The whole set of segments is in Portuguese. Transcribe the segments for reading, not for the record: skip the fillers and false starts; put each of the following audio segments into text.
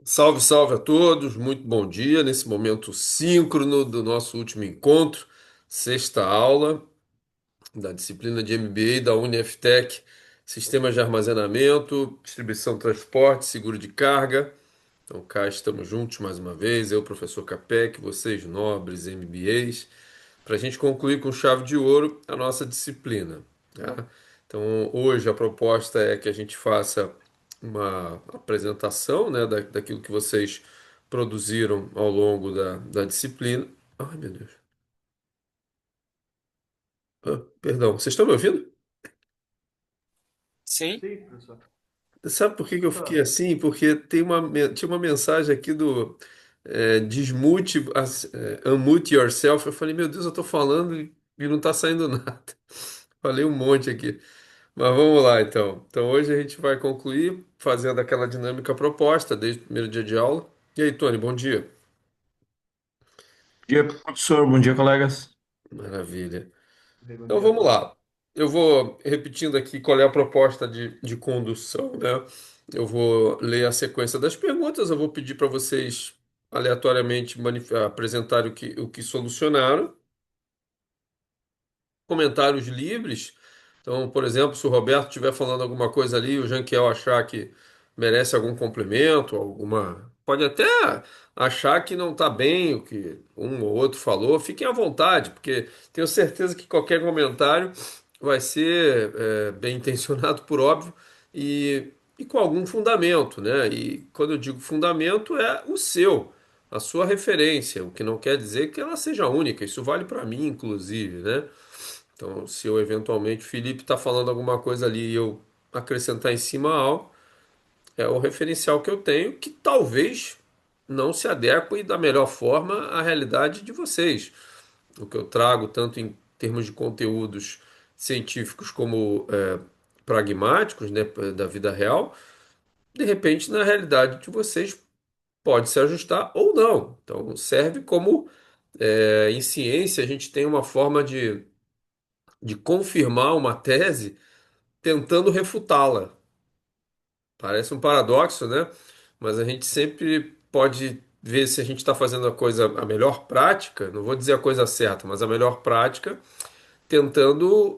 Salve, salve a todos, muito bom dia nesse momento síncrono do nosso último encontro, sexta aula da disciplina de MBA da UniFTech, Sistemas de Armazenamento, Distribuição, Transporte, Seguro de Carga. Então cá estamos juntos mais uma vez, eu, professor Capec, vocês nobres MBAs, para a gente concluir com chave de ouro a nossa disciplina, tá? Então, hoje a proposta é que a gente faça uma apresentação, né, daquilo que vocês produziram ao longo da disciplina. Ai, meu Deus. Perdão, vocês estão me ouvindo? Sim, Sim, professor. Sabe por que que eu fiquei Tá. assim? Porque tinha uma mensagem aqui do desmute, unmute yourself. Eu falei, meu Deus, eu tô falando e não tá saindo nada. Falei um monte aqui. Mas vamos lá, então. Então, hoje a gente vai concluir fazendo aquela dinâmica proposta desde o primeiro dia de aula. E aí, Tony, bom dia. Bom dia, professor. Bom dia, colegas. Maravilha. Bom Então, dia, vamos Tony. lá. Eu vou repetindo aqui qual é a proposta de condução, né? Eu vou ler a sequência das perguntas, eu vou pedir para vocês aleatoriamente apresentarem o que solucionaram. Comentários livres. Então, por exemplo, se o Roberto estiver falando alguma coisa ali, e o Janquiel achar que merece algum complemento, alguma. Pode até achar que não está bem o que um ou outro falou, fiquem à vontade, porque tenho certeza que qualquer comentário vai ser bem intencionado, por óbvio, e com algum fundamento, né? E quando eu digo fundamento, é o seu, a sua referência, o que não quer dizer que ela seja única, isso vale para mim, inclusive, né? Então, se eu eventualmente, o Felipe está falando alguma coisa ali e eu acrescentar em cima algo, é o referencial que eu tenho, que talvez não se adeque da melhor forma à realidade de vocês. O que eu trago, tanto em termos de conteúdos científicos como pragmáticos, né, da vida real, de repente, na realidade de vocês, pode se ajustar ou não. Então, serve como, em ciência, a gente tem uma forma de confirmar uma tese tentando refutá-la. Parece um paradoxo, né? Mas a gente sempre pode ver se a gente está fazendo a coisa, a melhor prática, não vou dizer a coisa certa, mas a melhor prática, tentando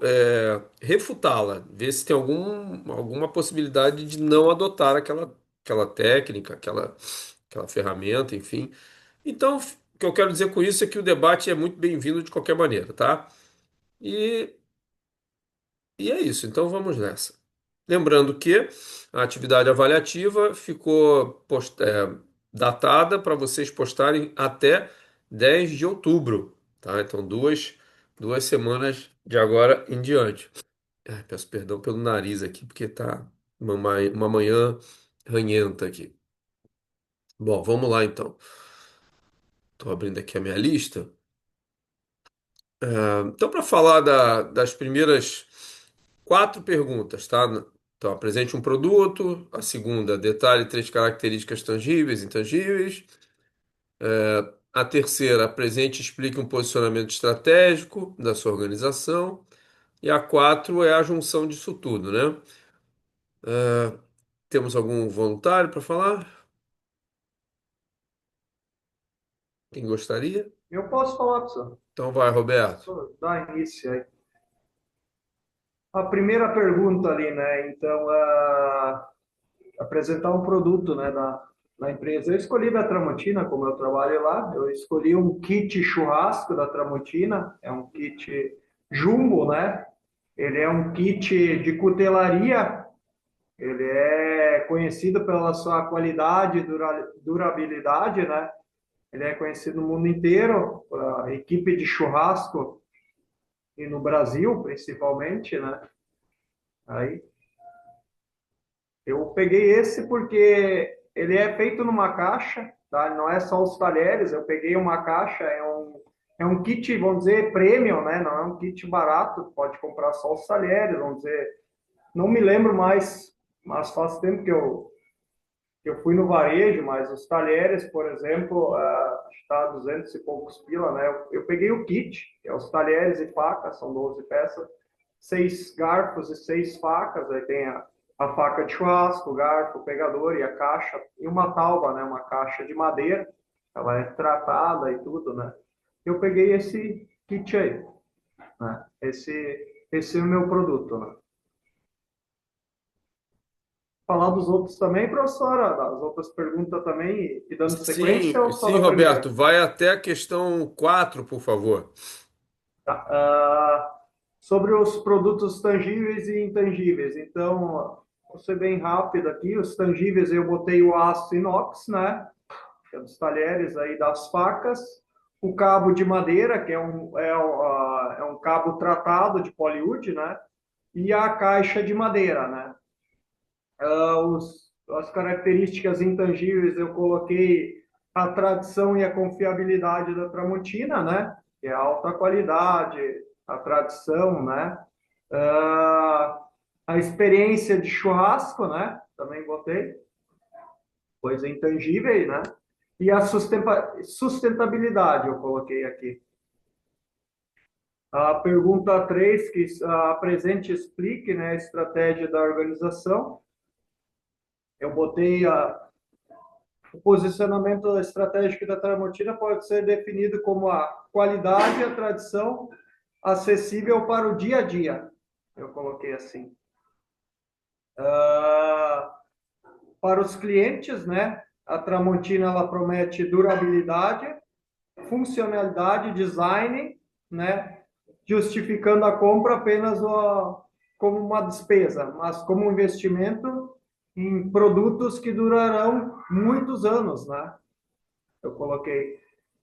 refutá-la, ver se tem alguma possibilidade de não adotar aquela técnica, aquela ferramenta, enfim. Então, o que eu quero dizer com isso é que o debate é muito bem-vindo de qualquer maneira, tá? E E é isso, então vamos nessa. Lembrando que a atividade avaliativa ficou datada para vocês postarem até 10 de outubro, tá? Então, duas semanas de agora em diante. Peço perdão pelo nariz aqui, porque tá uma manhã ranhenta aqui. Bom, vamos lá então. Estou abrindo aqui a minha lista. Então, para falar das primeiras quatro perguntas, tá? Então, apresente um produto. A segunda, detalhe três características tangíveis e intangíveis. A terceira, apresente e explique um posicionamento estratégico da sua organização. E a quatro é a junção disso tudo, né? Temos algum voluntário para falar? Quem gostaria? Eu posso falar, professor. Então vai, Roberto. Posso dar início aí. A primeira pergunta ali, né? Então, apresentar um produto, né, na empresa. Eu escolhi da Tramontina, como eu trabalho lá, eu escolhi um kit churrasco da Tramontina, é um kit jumbo, né? Ele é um kit de cutelaria, ele é conhecido pela sua qualidade e durabilidade, né? Ele é conhecido no mundo inteiro, a equipe de churrasco e no Brasil, principalmente, né? Aí eu peguei esse porque ele é feito numa caixa, tá? Não é só os talheres, eu peguei uma caixa, é um kit, vamos dizer, premium, né? Não é um kit barato, pode comprar só os talheres, vamos dizer. Não me lembro mais, mas faz tempo que eu fui no varejo, mas os talheres, por exemplo, está 200 e poucos pila, né? Eu peguei o kit, que é os talheres e facas, são 12 peças, seis garfos e seis facas, aí tem a faca de churrasco, o garfo, o pegador e a caixa, e uma tauba, né? Uma caixa de madeira, ela é tratada e tudo, né? Eu peguei esse kit aí, né? Esse é o meu produto, né? Falar dos outros também, professora, das outras perguntas também, e dando sequência Sim, ou só sim, da Roberto, primeira? vai até a questão 4, por favor. Tá. Sobre os produtos tangíveis e intangíveis. Então, vou ser bem rápido aqui. Os tangíveis eu botei o aço inox, né? Que é dos talheres aí das facas. O cabo de madeira, que é um cabo tratado de poliúride, né? E a caixa de madeira, né? As características intangíveis eu coloquei a tradição e a confiabilidade da Tramontina, né? Que é a alta qualidade, a tradição, né? Ah, a experiência de churrasco, né? Também botei, coisa intangível, né? E a sustentabilidade eu coloquei aqui. A pergunta 3 que apresente e explique, né, a estratégia da organização. Eu botei o posicionamento estratégico da Tramontina pode ser definido como a qualidade e a tradição acessível para o dia a dia. Eu coloquei assim. Ah, para os clientes, né? A Tramontina ela promete durabilidade, funcionalidade, design, né? Justificando a compra apenas como uma despesa, mas como um investimento em produtos que durarão muitos anos, né? Eu coloquei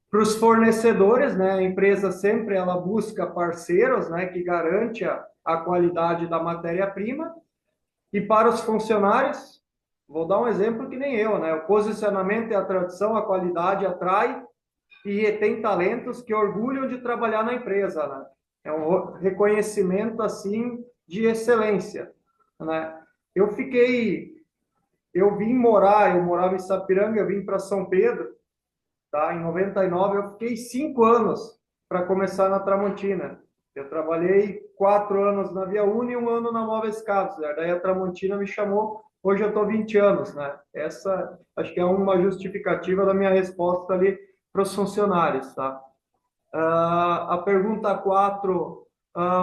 para os fornecedores, né? A empresa sempre ela busca parceiros, né? Que garante a qualidade da matéria-prima. E para os funcionários, vou dar um exemplo que nem eu, né? O posicionamento e a tradição, a qualidade atrai e retém talentos que orgulham de trabalhar na empresa, né? É um reconhecimento assim de excelência, né? Eu fiquei, eu morava em Sapiranga, eu vim para São Pedro, tá? Em 99 eu fiquei 5 anos para começar na Tramontina. Eu trabalhei 4 anos na Via Uni e um ano na Móveis Cabos. Daí a Tramontina me chamou. Hoje eu estou 20 anos, né? Essa acho que é uma justificativa da minha resposta ali para os funcionários, tá? A pergunta 4,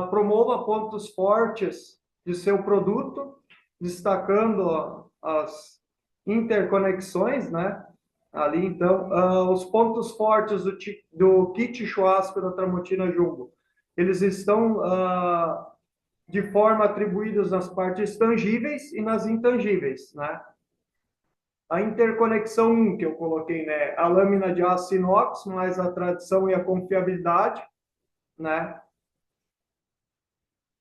promova pontos fortes de seu produto, destacando as interconexões, né? Ali, então, os pontos fortes do kit churrasco da Tramontina Jumbo, eles estão de forma atribuídos nas partes tangíveis e nas intangíveis, né? A interconexão 1, que eu coloquei, né? A lâmina de aço inox, mais a tradição e a confiabilidade, né?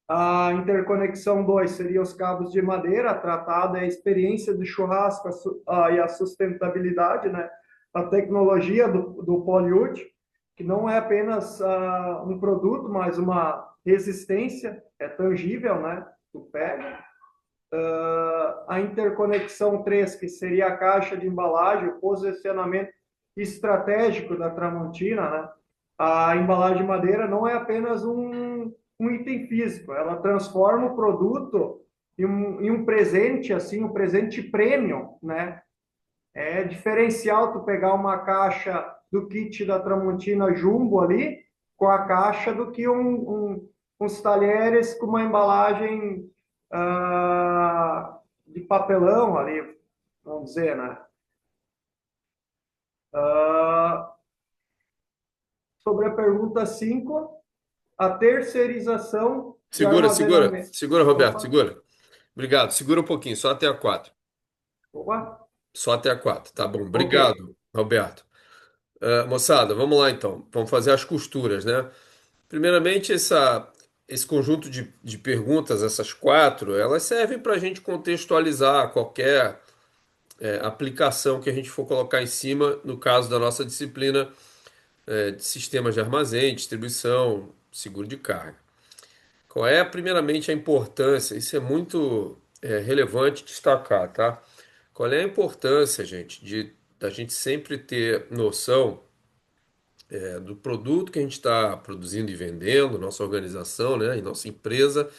A interconexão 2 seria os cabos de madeira tratada, a experiência de churrasco e a sustentabilidade, né? A tecnologia do poliúrdio, que não é apenas um produto, mas uma resistência, é tangível, né? Tu pega. A interconexão 3 que seria a caixa de embalagem, o posicionamento estratégico da Tramontina, né? A embalagem de madeira não é apenas um item físico, ela transforma o produto em um presente, assim, um presente premium, né? É diferencial tu pegar uma caixa do kit da Tramontina Jumbo ali, com a caixa, do que uns talheres com uma embalagem de papelão ali, vamos dizer, né? Ah, sobre a pergunta 5, a terceirização de Segura, segura, armazenamento. segura, Roberto, Opa, segura. Obrigado, segura um pouquinho, só até a 4. opa, Só até a 4, tá bom. ok. Obrigado, Roberto. Moçada, vamos lá então. Vamos fazer as costuras, né? Primeiramente, esse conjunto de perguntas, essas 4, elas servem para a gente contextualizar qualquer aplicação que a gente for colocar em cima, no caso da nossa disciplina de sistemas de armazém, distribuição, seguro de carga. Qual é, primeiramente, a importância? Isso é muito relevante destacar, tá? Qual é a importância, gente, de da gente sempre ter noção do produto que a gente está produzindo e vendendo, nossa organização, né, e nossa empresa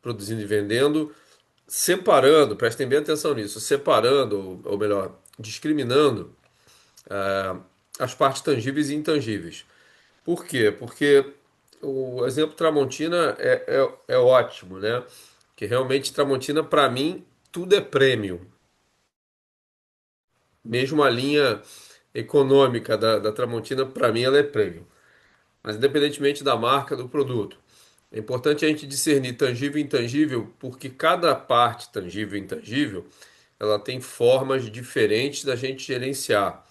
produzindo e vendendo, separando, prestem bem atenção nisso, separando, ou melhor, discriminando as partes tangíveis e intangíveis. Por quê? Porque o exemplo Tramontina é ótimo, né? Que realmente Tramontina, para mim, tudo é prêmio. Mesmo a linha econômica da Tramontina, para mim, ela é prêmio. Mas independentemente da marca do produto. É importante a gente discernir tangível e intangível, porque cada parte tangível e intangível, ela tem formas diferentes da gente gerenciar.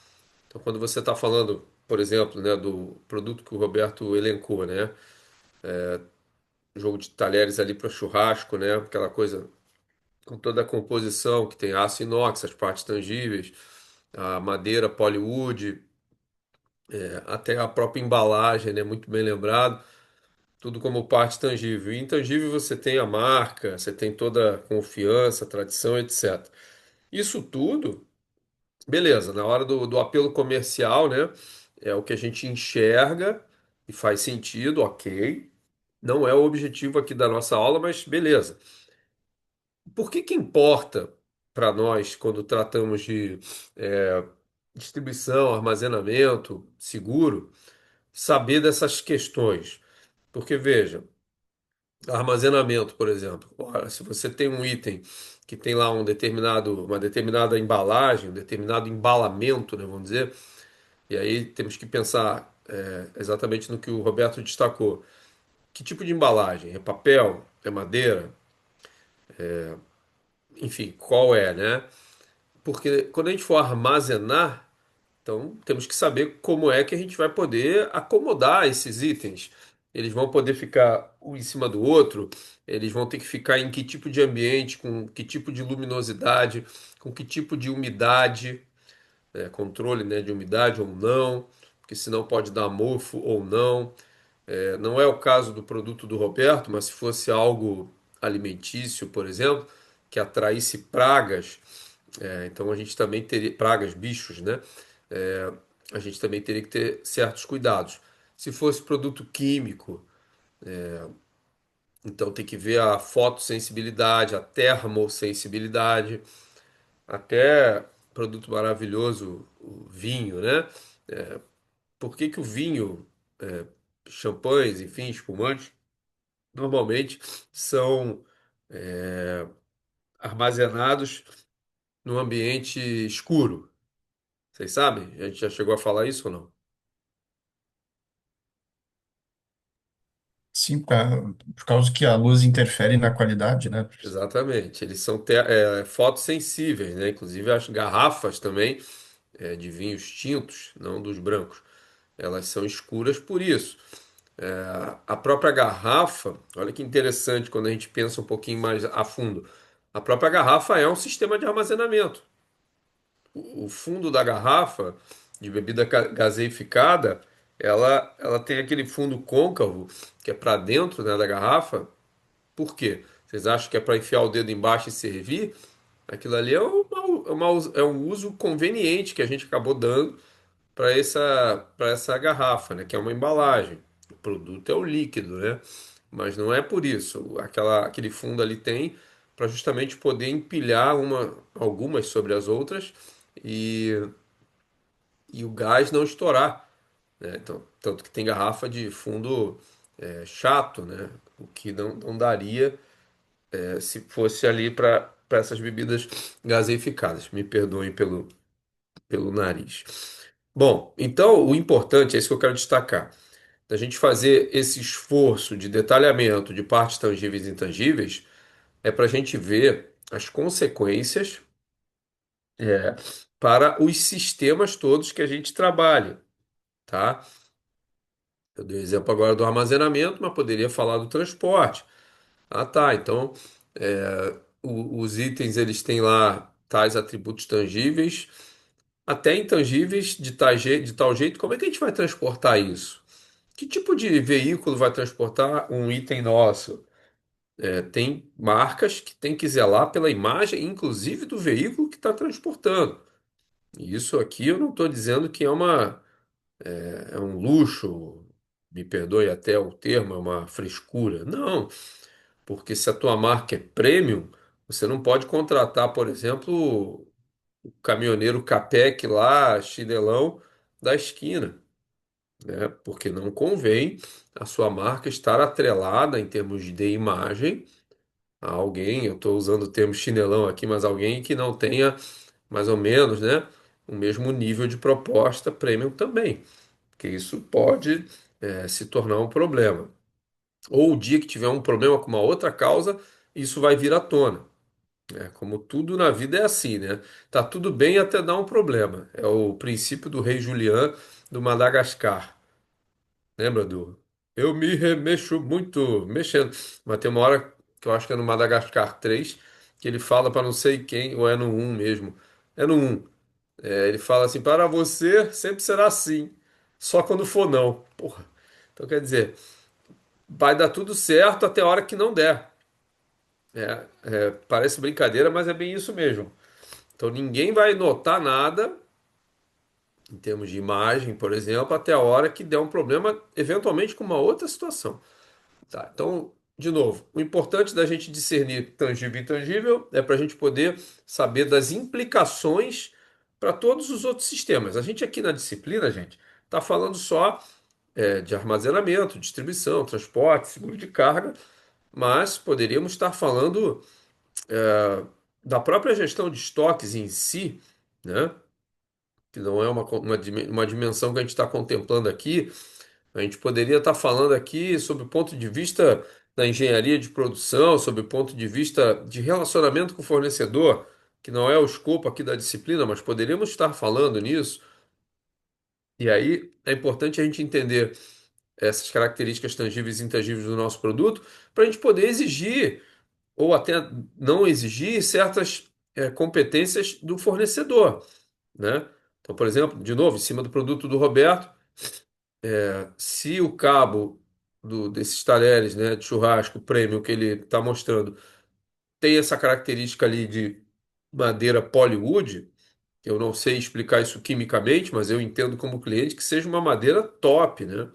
Então, quando você está falando, por exemplo, né, do produto que o Roberto elencou, né, jogo de talheres ali para churrasco, né, aquela coisa com toda a composição que tem aço inox, as partes tangíveis, a madeira Polywood, até a própria embalagem, né, muito bem lembrado, tudo como parte tangível. E intangível você tem a marca, você tem toda a confiança, tradição, etc. Isso tudo, beleza, na hora do apelo comercial, né, é o que a gente enxerga e faz sentido, ok. Não é o objetivo aqui da nossa aula, mas beleza. Por que que importa para nós, quando tratamos de é, distribuição, armazenamento, seguro, saber dessas questões? Porque, veja, armazenamento, por exemplo. Ora, se você tem um item que tem lá uma determinada embalagem, um determinado embalamento, né, vamos dizer, e aí temos que pensar exatamente no que o Roberto destacou. Que tipo de embalagem? É papel? É madeira? Enfim, qual é, né? Porque quando a gente for armazenar, então temos que saber como é que a gente vai poder acomodar esses itens. Eles vão poder ficar um em cima do outro, eles vão ter que ficar em que tipo de ambiente, com que tipo de luminosidade, com que tipo de umidade, controle, né, de umidade ou não, porque senão pode dar mofo ou não. Não é o caso do produto do Roberto, mas se fosse algo alimentício, por exemplo, que atraísse pragas, então a gente também teria pragas, bichos, né? É, a gente também teria que ter certos cuidados. Se fosse produto químico, então tem que ver a fotossensibilidade, a termossensibilidade, até produto maravilhoso, o vinho, né? Por que que o vinho, champanhes, enfim, espumantes, normalmente são armazenados num ambiente escuro? Vocês sabem? A gente já chegou a falar isso ou não? Sim, por causa que a luz interfere na qualidade, né? Exatamente, eles são fotossensíveis, né? Inclusive as garrafas também de vinhos tintos, não dos brancos, elas são escuras por isso. A própria garrafa, olha que interessante quando a gente pensa um pouquinho mais a fundo. A própria garrafa é um sistema de armazenamento. O fundo da garrafa de bebida gaseificada, ela tem aquele fundo côncavo que é para dentro, né, da garrafa. Por quê? Vocês acham que é para enfiar o dedo embaixo e servir? Aquilo ali é um uso conveniente que a gente acabou dando para essa garrafa, né? Que é uma embalagem. O produto é o líquido, né? Mas não é por isso. Aquele fundo ali tem para justamente poder empilhar algumas sobre as outras e, e o gás não estourar, né? Então, tanto que tem garrafa de fundo chato, né? O que não daria se fosse ali para essas bebidas gaseificadas. Me perdoem pelo nariz. Bom, então o importante, é isso que eu quero destacar, da gente fazer esse esforço de detalhamento de partes tangíveis e intangíveis, é para a gente ver as consequências para os sistemas todos que a gente trabalha, tá? Eu dei o exemplo agora do armazenamento, mas poderia falar do transporte. Ah, tá. Então, os itens eles têm lá tais atributos tangíveis, até intangíveis de tal jeito. Como é que a gente vai transportar isso? Que tipo de veículo vai transportar um item nosso? Tem marcas que têm que zelar pela imagem, inclusive do veículo que está transportando. E isso aqui eu não estou dizendo que é um luxo, me perdoe até o termo, é uma frescura. Não, porque se a tua marca é premium, Você não pode contratar, por exemplo, o caminhoneiro Capec lá, chinelão da esquina, né? Porque não convém a sua marca estar atrelada em termos de imagem a alguém. Eu estou usando o termo chinelão aqui, mas alguém que não tenha mais ou menos, né, o mesmo nível de proposta premium também, porque isso pode se tornar um problema. Ou o dia que tiver um problema com uma outra causa, isso vai vir à tona. Como tudo na vida é assim, né? Tá tudo bem até dar um problema. É o princípio do rei Julián do Madagascar. Lembra do? Eu me remexo muito mexendo. Mas tem uma hora que eu acho que é no Madagascar 3 que ele fala para não sei quem, ou é no um mesmo. É no um. Ele fala assim: para você sempre será assim, só quando for não. Porra. Então quer dizer, vai dar tudo certo até a hora que não der. Parece brincadeira, mas é bem isso mesmo. Então ninguém vai notar nada em termos de imagem, por exemplo, até a hora que der um problema, eventualmente com uma outra situação. Tá, então, de novo, o importante da gente discernir tangível e intangível é para a gente poder saber das implicações para todos os outros sistemas. A gente aqui na disciplina, gente, está falando só de armazenamento, distribuição, transporte, seguro de carga, mas poderíamos estar falando da própria gestão de estoques em si, né? Que não é uma dimensão que a gente está contemplando aqui. A gente poderia estar falando aqui sobre o ponto de vista da engenharia de produção, sobre o ponto de vista de relacionamento com o fornecedor, que não é o escopo aqui da disciplina, mas poderíamos estar falando nisso. E aí é importante a gente entender essas características tangíveis e intangíveis do nosso produto para a gente poder exigir ou até não exigir certas competências do fornecedor, né? Então, por exemplo, de novo, em cima do produto do Roberto, se o cabo desses talheres, né, de churrasco premium que ele está mostrando tem essa característica ali de madeira Polywood, eu não sei explicar isso quimicamente, mas eu entendo como cliente que seja uma madeira top, né?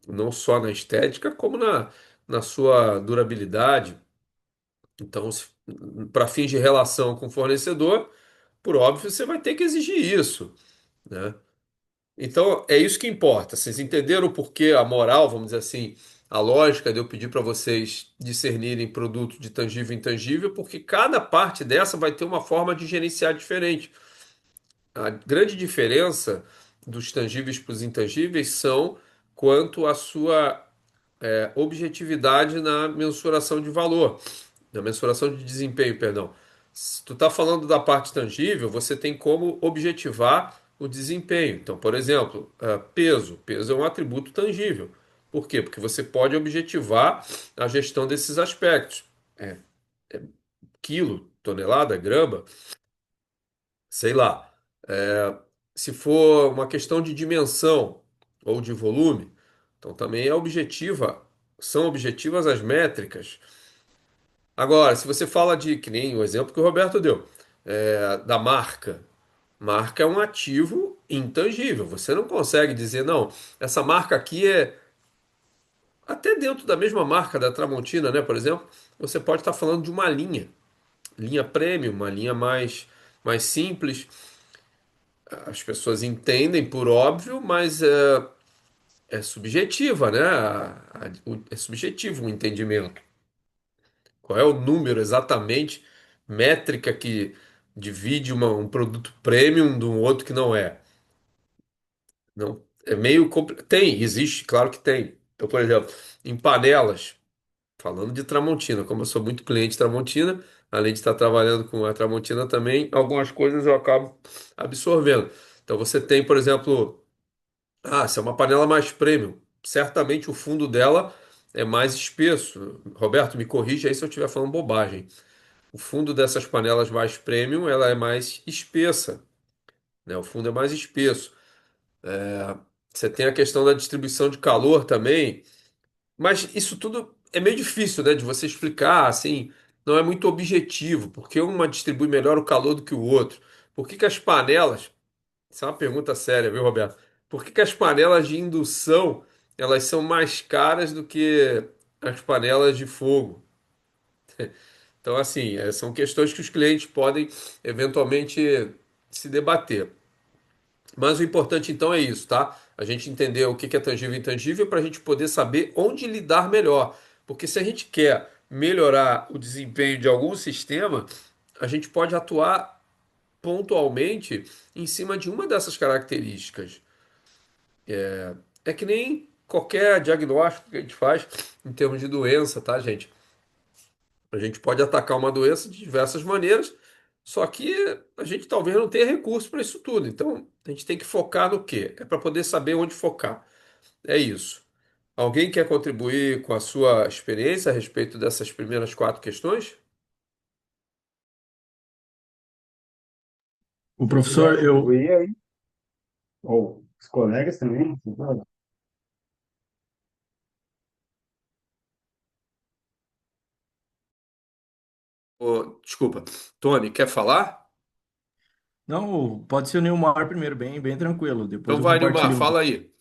Não só na estética, como na sua durabilidade. Então, para fins de relação com o fornecedor, por óbvio, você vai ter que exigir isso, né? Então, é isso que importa. Vocês entenderam o porquê, a moral, vamos dizer assim, a lógica de eu pedir para vocês discernirem produto de tangível e intangível, porque cada parte dessa vai ter uma forma de gerenciar diferente. A grande diferença dos tangíveis para os intangíveis são quanto à sua objetividade na mensuração de valor, na mensuração de desempenho, perdão. Se tu está falando da parte tangível, você tem como objetivar o desempenho. Então, por exemplo, peso. Peso é um atributo tangível. Por quê? Porque você pode objetivar a gestão desses aspectos. Quilo, tonelada, grama, sei lá. Se for uma questão de dimensão ou de volume, então também é objetiva, são objetivas as métricas. Agora, se você fala de, que nem o exemplo que o Roberto deu, da marca. Marca é um ativo intangível. Você não consegue dizer, não, essa marca aqui é. Até dentro da mesma marca da Tramontina, né, por exemplo, você pode estar falando de uma linha. Linha premium, uma linha mais simples. As pessoas entendem por óbvio, mas é subjetiva, né? É subjetivo o entendimento. Qual é o número exatamente, métrica que divide um produto premium de um outro que não é? Não, é meio tem, existe, claro que tem. Então, por exemplo, em panelas, falando de Tramontina, como eu sou muito cliente de Tramontina, além de estar trabalhando com a Tramontina também, algumas coisas eu acabo absorvendo. Então você tem, por exemplo, se é uma panela mais premium, certamente o fundo dela é mais espesso. Roberto, me corrija aí se eu estiver falando bobagem. O fundo dessas panelas mais premium, ela é mais espessa, né? O fundo é mais espesso. Você tem a questão da distribuição de calor também, mas isso tudo é meio difícil, né, de você explicar, assim, não é muito objetivo, porque uma distribui melhor o calor do que o outro. Por que que as panelas, isso é uma pergunta séria, viu, Roberto? Por que que as panelas de indução, elas são mais caras do que as panelas de fogo? Então, assim, são questões que os clientes podem eventualmente se debater. Mas o importante então é isso, tá? A gente entender o que que é tangível e intangível para a gente poder saber onde lidar melhor. Porque se a gente quer melhorar o desempenho de algum sistema, a gente pode atuar pontualmente em cima de uma dessas características. É que nem qualquer diagnóstico que a gente faz em termos de doença, tá, gente? A gente pode atacar uma doença de diversas maneiras, só que a gente talvez não tenha recurso para isso tudo. Então, a gente tem que focar no quê? É para poder saber onde focar. É isso. Alguém quer contribuir com a sua experiência a respeito dessas primeiras quatro questões? O Se quiser professor, eu, contribuir aí, ou os colegas também. Desculpa, Tony, quer falar? não, pode ser o Nilmar primeiro, bem tranquilo. Depois Então eu vai, Nilmar, compartilho. fala aí.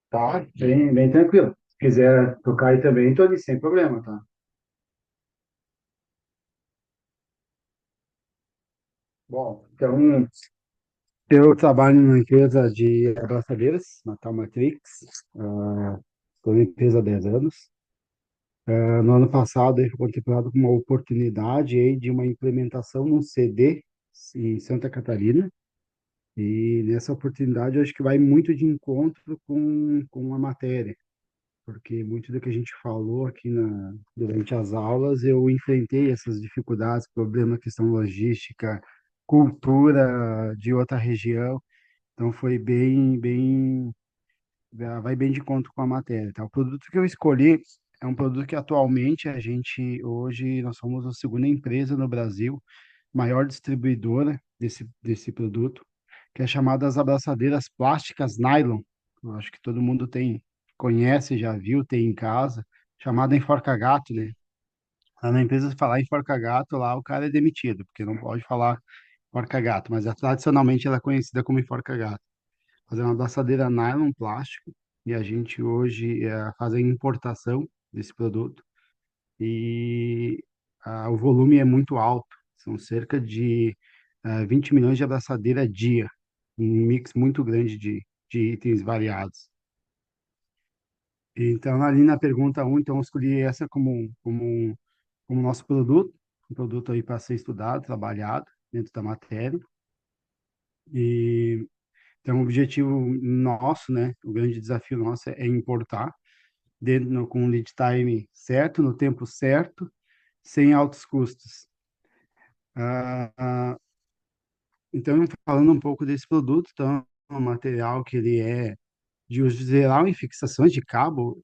Tá, bem tranquilo. Se quiser tocar aí também, tô ali, sem problema, tá? Bom, então, eu trabalho numa empresa de abraçadeiras, Natal Matrix. Estou na empresa há 10 anos. No ano passado, eu fui contemplado com uma oportunidade aí de uma implementação num CD em Santa Catarina. E nessa oportunidade, eu acho que vai muito de encontro com a matéria, porque muito do que a gente falou aqui durante as aulas, eu enfrentei essas dificuldades, problema, questão logística, cultura de outra região. Então, foi vai bem de encontro com a matéria, tá? O produto que eu escolhi é um produto que atualmente hoje, nós somos a segunda empresa no Brasil, maior distribuidora desse produto, que é chamada as abraçadeiras plásticas nylon. Eu acho que todo mundo conhece, já viu, tem em casa, chamada enforca-gato, né? Lá na empresa, se falar enforca-gato, lá o cara é demitido, porque não pode falar enforca-gato, mas tradicionalmente ela é conhecida como enforca-gato. Fazer uma abraçadeira nylon plástico, e a gente hoje faz a importação desse produto, e o volume é muito alto, são cerca de 20 milhões de abraçadeira dia, um mix muito grande de itens variados. Então, ali na pergunta um, então, eu escolhi essa como nosso produto, um produto aí para ser estudado, trabalhado dentro da matéria. E então, o objetivo nosso, né, o grande desafio nosso é importar com o lead time certo, no tempo certo, sem altos custos. Ah, ah, então, falando um pouco desse produto, então, é um material que ele é de uso geral em fixações de cabo,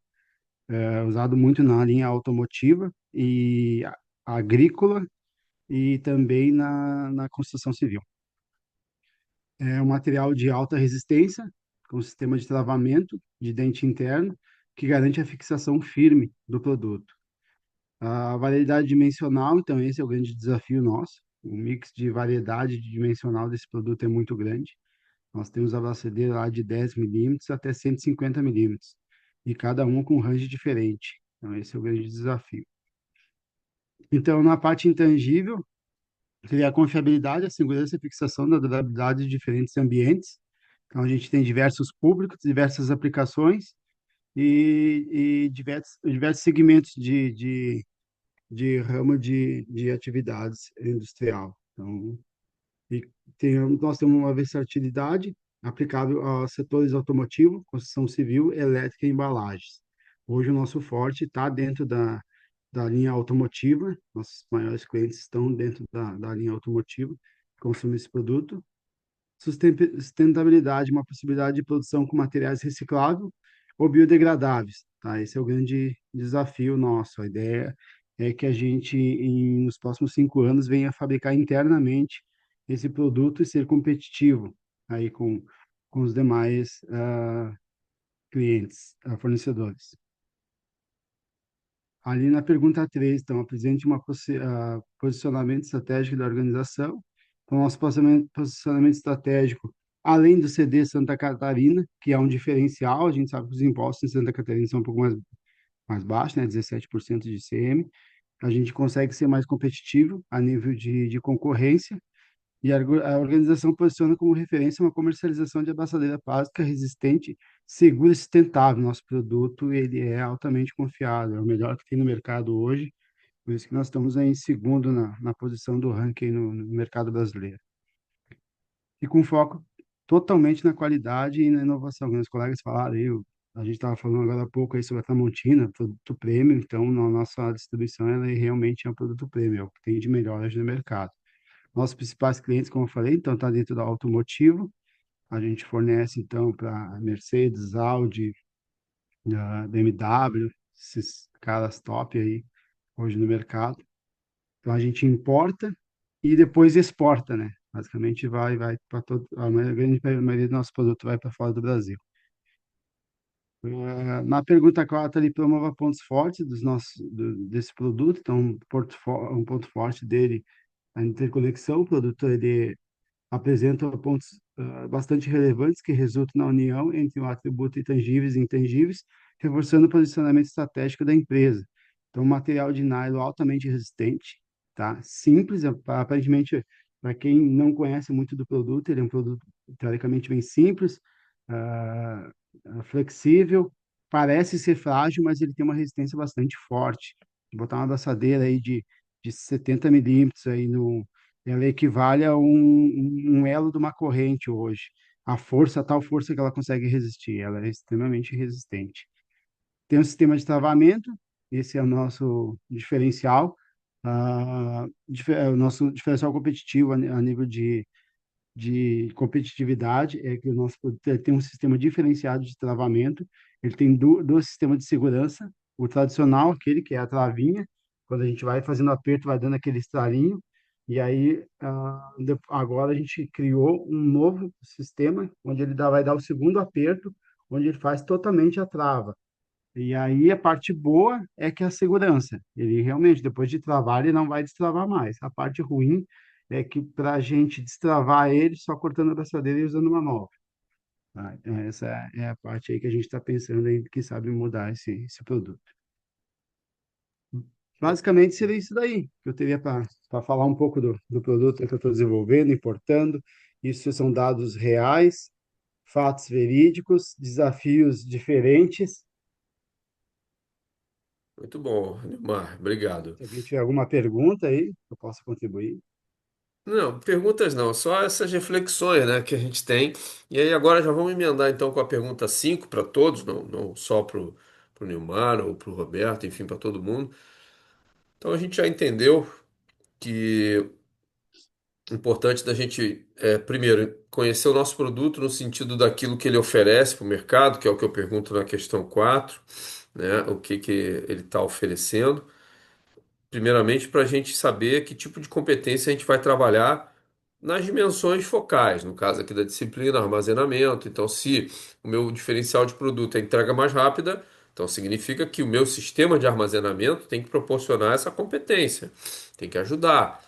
usado muito na linha automotiva e agrícola e também na construção civil. É um material de alta resistência, com sistema de travamento de dente interno, que garante a fixação firme do produto. A variedade dimensional, então, esse é o grande desafio nosso. O mix de variedade dimensional desse produto é muito grande. Nós temos a braçadeira lá de 10 milímetros até 150 milímetros, e cada um com um range diferente. Então, esse é o grande desafio. Então, na parte intangível, seria a confiabilidade, a segurança e a fixação da durabilidade de diferentes ambientes. Então, a gente tem diversos públicos, diversas aplicações e diversos segmentos de ramo de atividades industrial. Então, e nós temos uma versatilidade aplicável a setores automotivo, construção civil, elétrica e embalagens. Hoje, o nosso forte está dentro da linha automotiva, nossos maiores clientes estão dentro da linha automotiva, que consomem esse produto. Sustentabilidade, uma possibilidade de produção com materiais recicláveis ou biodegradáveis, tá? Esse é o grande desafio nosso. A ideia é que a gente, nos próximos 5 anos, venha fabricar internamente esse produto e ser competitivo aí com os demais clientes, fornecedores. Ali na pergunta 3, então, apresente posicionamento estratégico da organização. Então, nosso posicionamento estratégico, além do CD Santa Catarina, que é um diferencial, a gente sabe que os impostos em Santa Catarina são um pouco mais baixos, né, 17% de ICM. a gente consegue ser mais competitivo a nível de concorrência e a organização posiciona como referência uma comercialização de abraçadeira plástica resistente, segura e sustentável. Nosso produto, ele é altamente confiável, é o melhor que tem no mercado hoje, por isso que nós estamos aí em segundo na posição do ranking no mercado brasileiro. E com foco totalmente na qualidade e na inovação. Meus colegas falaram aí, a gente estava falando agora há pouco aí sobre a Tramontina, produto premium, então na nossa distribuição ela realmente é um produto premium, é o que tem de melhor hoje no mercado. Nossos principais clientes, como eu falei, então está dentro do automotivo. A gente fornece então para Mercedes, Audi, BMW, esses caras top aí hoje no mercado. Então a gente importa e depois exporta, né? Basicamente vai para todo, grande maioria do nosso produto vai para fora do Brasil. Na pergunta 4, ele promova pontos fortes desse produto. Então, um ponto forte dele é a interconexão. O produto ele apresenta pontos bastante relevantes que resultam na união entre um atributo intangíveis e intangíveis, reforçando o posicionamento estratégico da empresa. Então, material de nylon altamente resistente, tá? Simples, aparentemente, para quem não conhece muito do produto, ele é um produto teoricamente bem simples, ah, flexível, parece ser frágil, mas ele tem uma resistência bastante forte. Botar uma abraçadeira aí de 70 milímetros aí no ela equivale a um elo de uma corrente hoje. A tal força que ela consegue resistir, ela é extremamente resistente. Tem um sistema de travamento, esse é o nosso diferencial, o nosso diferencial competitivo a nível de competitividade é que o nosso produto ele tem um sistema diferenciado de travamento, ele tem dois sistemas de segurança, o tradicional, aquele que é a travinha, quando a gente vai fazendo aperto, vai dando aquele estalinho, e aí agora a gente criou um novo sistema, onde vai dar o segundo aperto, onde ele faz totalmente a trava. E aí a parte boa é que é a segurança. Ele realmente, depois de travar, ele não vai destravar mais. A parte ruim é que para a gente destravar ele, só cortando a braçadeira e usando uma nova. Tá? Então, essa é a parte aí que a gente está pensando em, quem sabe, mudar esse produto. Basicamente seria isso daí que eu teria para falar um pouco do produto que eu estou desenvolvendo, importando. Isso são dados reais, fatos verídicos, desafios diferentes. Muito bom, Neymar, obrigado. Se alguém tiver alguma pergunta aí, eu posso contribuir. Não, perguntas não, só essas reflexões, né, que a gente tem. E aí agora já vamos emendar então com a pergunta 5 para todos, não só para o Nilmar ou para o Roberto, enfim, para todo mundo. Então a gente já entendeu que é importante da gente, primeiro, conhecer o nosso produto no sentido daquilo que ele oferece para o mercado, que é o que eu pergunto na questão 4, né, o que que ele está oferecendo. Primeiramente, para a gente saber que tipo de competência a gente vai trabalhar nas dimensões focais, no caso aqui da disciplina, armazenamento. Então, se o meu diferencial de produto é entrega mais rápida, então significa que o meu sistema de armazenamento tem que proporcionar essa competência, tem que ajudar.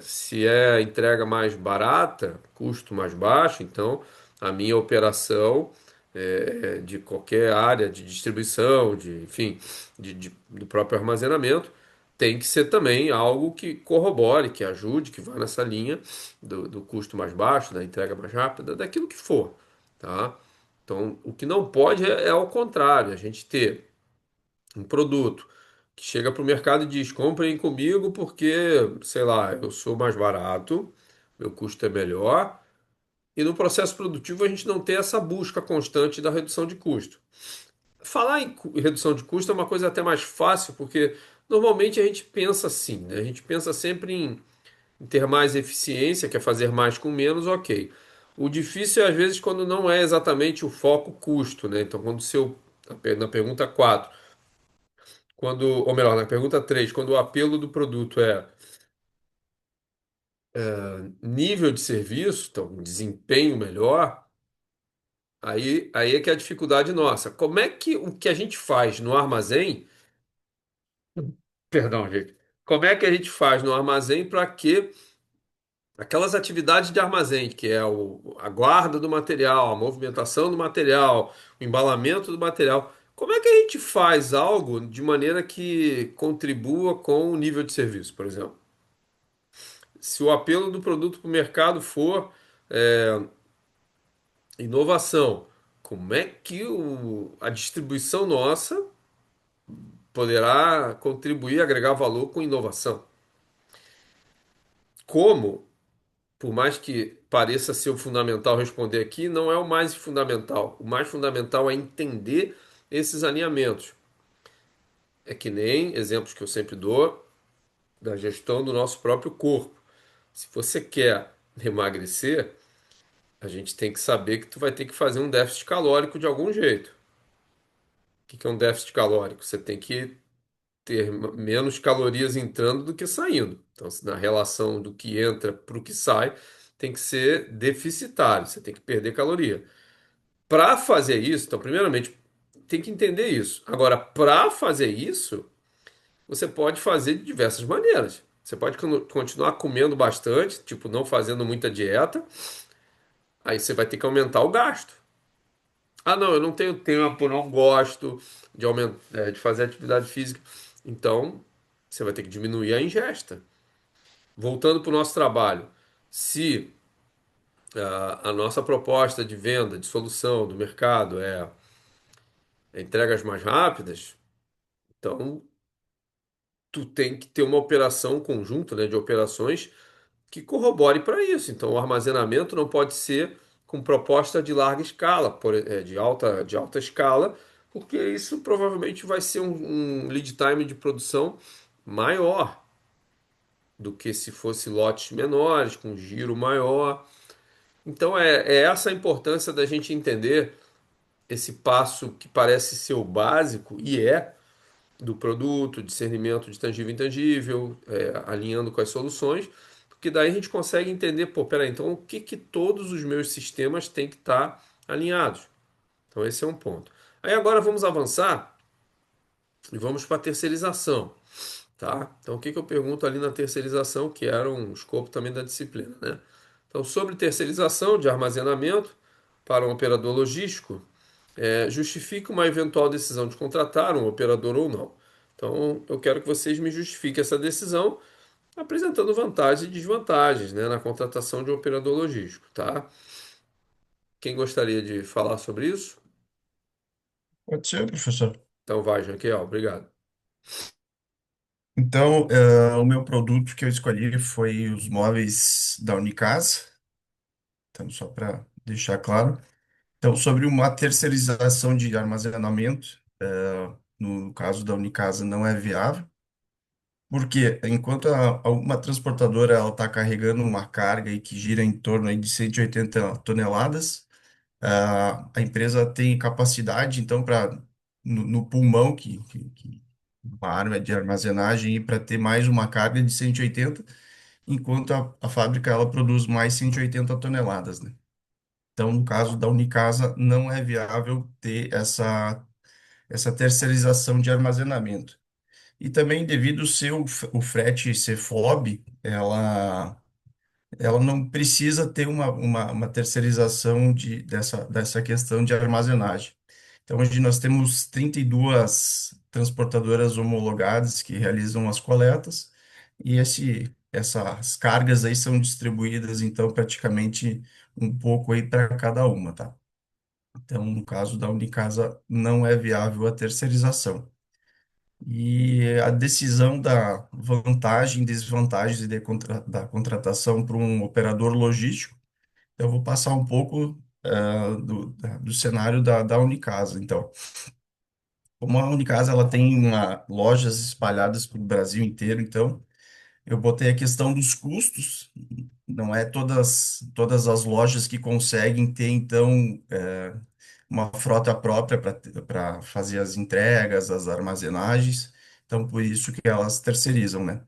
Se é entrega mais barata, custo mais baixo, então a minha operação de qualquer área de distribuição, enfim, do próprio armazenamento, tem que ser também algo que corrobore, que ajude, que vá nessa linha do custo mais baixo, da entrega mais rápida, daquilo que for, tá? Então, o que não pode é ao contrário, a gente ter um produto que chega para o mercado e diz: comprem comigo porque, sei lá, eu sou mais barato, meu custo é melhor, e no processo produtivo a gente não tem essa busca constante da redução de custo. Falar em redução de custo é uma coisa até mais fácil, porque normalmente a gente pensa assim, né? A gente pensa sempre em ter mais eficiência, que é fazer mais com menos, ok. O difícil é às vezes quando não é exatamente o foco custo, né? Então, quando o seu, na pergunta 4 ou melhor, na pergunta 3 quando o apelo do produto é nível de serviço, então um desempenho melhor, aí é que é a dificuldade nossa. Como é que o que a gente faz no armazém, perdão, gente, como é que a gente faz no armazém para que aquelas atividades de armazém, que é a guarda do material, a movimentação do material, o embalamento do material, Como é que a gente faz algo de maneira que contribua com o nível de serviço, por exemplo? Se o apelo do produto para o mercado for inovação, como é que a distribuição nossa poderá contribuir, agregar valor com inovação? Como, por mais que pareça ser o fundamental responder aqui, não é o mais fundamental. O mais fundamental é entender esses alinhamentos. É que nem exemplos que eu sempre dou da gestão do nosso próprio corpo. Se você quer emagrecer, a gente tem que saber que tu vai ter que fazer um déficit calórico de algum jeito. O que é um déficit calórico? Você tem que ter menos calorias entrando do que saindo. Então, na relação do que entra para o que sai, tem que ser deficitário. Você tem que perder caloria. Para fazer isso, então, primeiramente, tem que entender isso. Agora, para fazer isso, você pode fazer de diversas maneiras. Você pode continuar comendo bastante, tipo, não fazendo muita dieta, aí você vai ter que aumentar o gasto. Ah, não, eu não tenho tempo, não gosto de aumentar, de fazer atividade física. Então, você vai ter que diminuir a ingesta. Voltando para o nosso trabalho, se a nossa proposta de venda, de solução do mercado é entregas mais rápidas, então tu tem que ter uma operação conjunta, né, de operações que corrobore para isso. Então, o armazenamento não pode ser com proposta de larga escala, de alta escala, porque isso provavelmente vai ser um lead time de produção maior do que se fosse lotes menores, com giro maior. Então, é essa a importância da gente entender esse passo que parece ser o básico, e do produto, discernimento de tangível e intangível, alinhando com as soluções, porque daí a gente consegue entender, pô, peraí, então o que que todos os meus sistemas têm que estar alinhados? Então esse é um ponto. Aí agora vamos avançar e vamos para a terceirização, tá? Então o que que eu pergunto ali na terceirização, que era um escopo também da disciplina, né? Então sobre terceirização de armazenamento para um operador logístico, justifica uma eventual decisão de contratar um operador ou não. Então, eu quero que vocês me justifiquem essa decisão, apresentando vantagens e desvantagens, né, na contratação de um operador logístico, tá? Quem gostaria de falar sobre isso? Pode ser, professor. Então vai, Janquiel, obrigado. Então, o meu produto que eu escolhi foi os móveis da Unicasa. Então, só para deixar claro. Então, sobre uma terceirização de armazenamento, no caso da Unicasa, não é viável, porque enquanto uma transportadora ela está carregando uma carga aí que gira em torno aí de 180 toneladas, a empresa tem capacidade, então, para no pulmão, que uma área de armazenagem, para ter mais uma carga de 180, enquanto a fábrica ela produz mais 180 toneladas, né? Então, no caso da Unicasa, não é viável ter essa terceirização de armazenamento. E também, devido ao o frete ser FOB, ela não precisa ter uma terceirização dessa questão de armazenagem. Então, hoje nós temos 32 transportadoras homologadas que realizam as coletas, e essas cargas aí são distribuídas, então, praticamente um pouco aí para cada uma, tá? Então, no caso da Unicasa, não é viável a terceirização. E a decisão da vantagem e desvantagens da contratação para um operador logístico, eu vou passar um pouco do cenário da Unicasa. Então, como a Unicasa ela tem lojas espalhadas pelo Brasil inteiro, então eu botei a questão dos custos. Não é todas as lojas que conseguem ter, então, uma frota própria para fazer as entregas, as armazenagens. Então, por isso que elas terceirizam, né?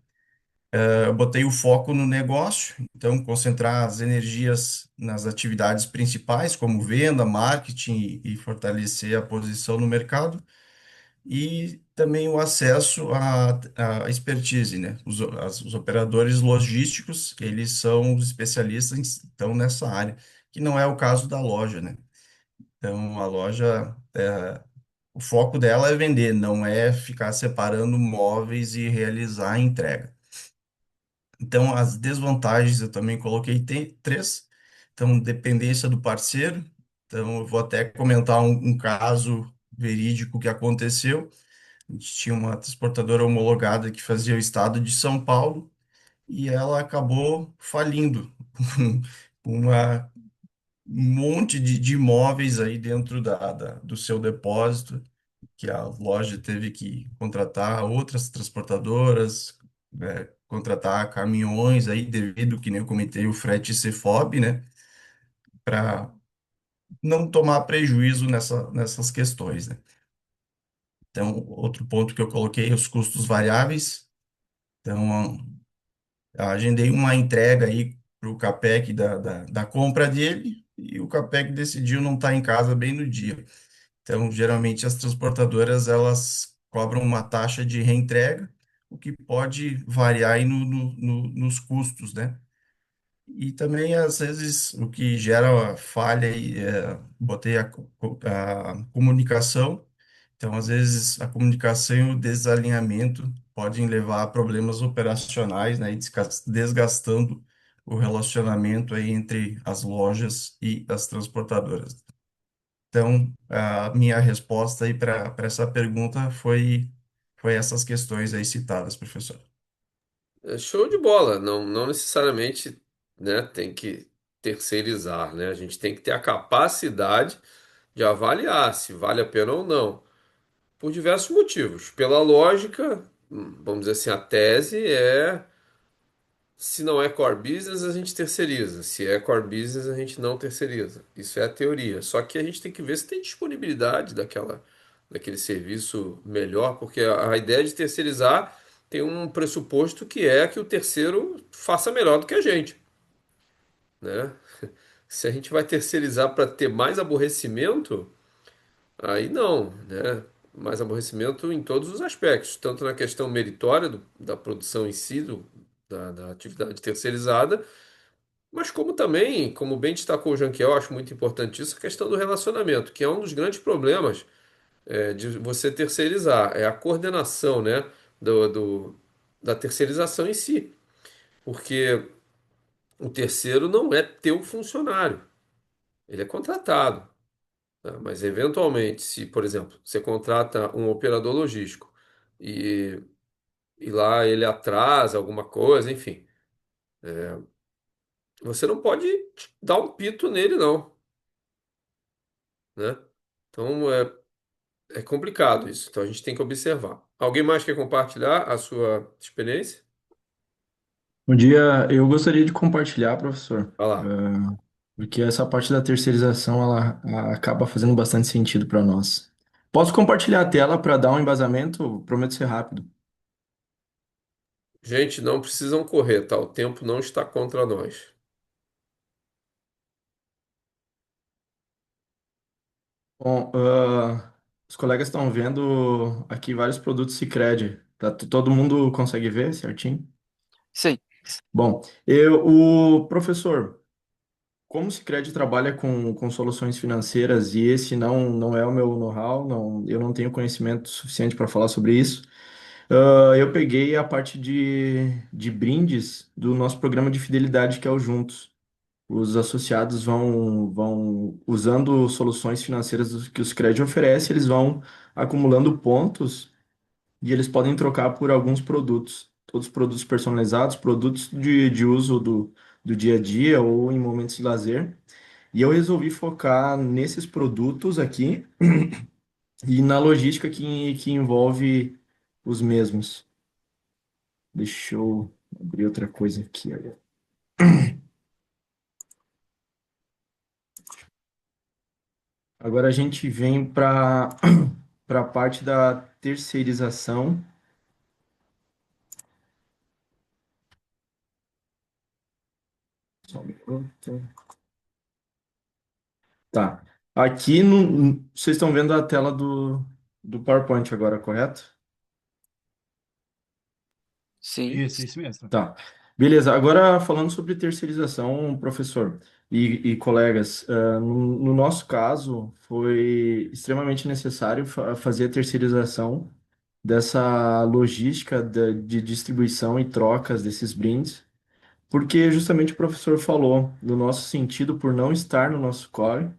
Eu botei o foco no negócio, então, concentrar as energias nas atividades principais, como venda, marketing e fortalecer a posição no mercado. E também o acesso à expertise, né? Os operadores logísticos, eles são os especialistas, então, nessa área, que não é o caso da loja, né? Então, a loja O foco dela é vender, não é ficar separando móveis e realizar a entrega. Então, as desvantagens eu também coloquei três. Então, dependência do parceiro. Então, eu vou até comentar um caso verídico que aconteceu. A gente tinha uma transportadora homologada que fazia o estado de São Paulo e ela acabou falindo. Uma, um monte de imóveis aí dentro do seu depósito, que a loja teve que contratar outras transportadoras, contratar caminhões aí, devido, que nem eu comentei, o frete CFOB, né, para não tomar prejuízo nessas questões, né. Então, outro ponto que eu coloquei, é os custos variáveis. Então, eu agendei uma entrega aí para o Capec da compra dele e o Capec decidiu não estar em casa bem no dia. Então, geralmente as transportadoras elas cobram uma taxa de reentrega, o que pode variar aí nos custos, né? E também, às vezes, o que gera falha aí, botei a comunicação. Então, às vezes, a comunicação e o desalinhamento podem levar a problemas operacionais, né? E desgastando o relacionamento aí entre as lojas e as transportadoras. Então, a minha resposta aí para essa pergunta foi essas questões aí citadas, professor. É show de bola, não necessariamente, né, tem que terceirizar, né? A gente tem que ter a capacidade de avaliar se vale a pena ou não, por diversos motivos. Pela lógica, vamos dizer assim, a tese é se não é core business, a gente terceiriza. Se é core business, a gente não terceiriza. Isso é a teoria. Só que a gente tem que ver se tem disponibilidade daquele serviço melhor, porque a ideia de terceirizar tem um pressuposto que é que o terceiro faça melhor do que a gente, né? Se a gente vai terceirizar para ter mais aborrecimento, aí não, né? Mais aborrecimento em todos os aspectos, tanto na questão meritória da produção em si, da atividade terceirizada, mas como também, como bem destacou o Janquiel, eu acho muito importante isso, a questão do relacionamento, que é um dos grandes problemas de você terceirizar, é a coordenação, né, da terceirização em si, porque o terceiro não é teu funcionário, ele é contratado, tá? Mas eventualmente, se, por exemplo, você contrata um operador logístico e, e lá ele atrasa alguma coisa, enfim, você não pode dar um pito nele, não, né? Então, é complicado isso, então a gente tem que observar. Alguém mais quer compartilhar a sua experiência? Bom dia, eu gostaria de compartilhar, professor, Vai lá. porque essa parte da terceirização ela acaba fazendo bastante sentido para nós. Posso compartilhar a tela para dar um embasamento? Prometo ser rápido. Gente, não precisam correr, tá? O tempo não está contra nós. Bom, os colegas estão vendo aqui vários produtos Sicredi. Todo mundo consegue ver certinho? Sim, Bom, o professor, como o Sicredi trabalha com soluções financeiras e esse não é o meu know-how, eu não tenho conhecimento suficiente para falar sobre isso. Eu peguei a parte de brindes do nosso programa de fidelidade, que é o Juntos. Os associados vão usando soluções financeiras que o Sicredi oferece, eles vão acumulando pontos e eles podem trocar por alguns produtos. Todos produtos personalizados, produtos de uso do dia a dia ou em momentos de lazer. E eu resolvi focar nesses produtos aqui e na logística que envolve os mesmos. Deixa eu abrir outra coisa aqui. Olha. Agora a gente vem para a parte da terceirização. Só um minuto. Tá. Aqui vocês estão vendo a tela do PowerPoint agora, correto? sim. Isso mesmo. Tá. Beleza, agora falando sobre terceirização, professor e colegas, no nosso caso foi extremamente necessário fazer a terceirização dessa logística de distribuição e trocas desses brindes, porque justamente o professor falou, no nosso sentido, por não estar no nosso core,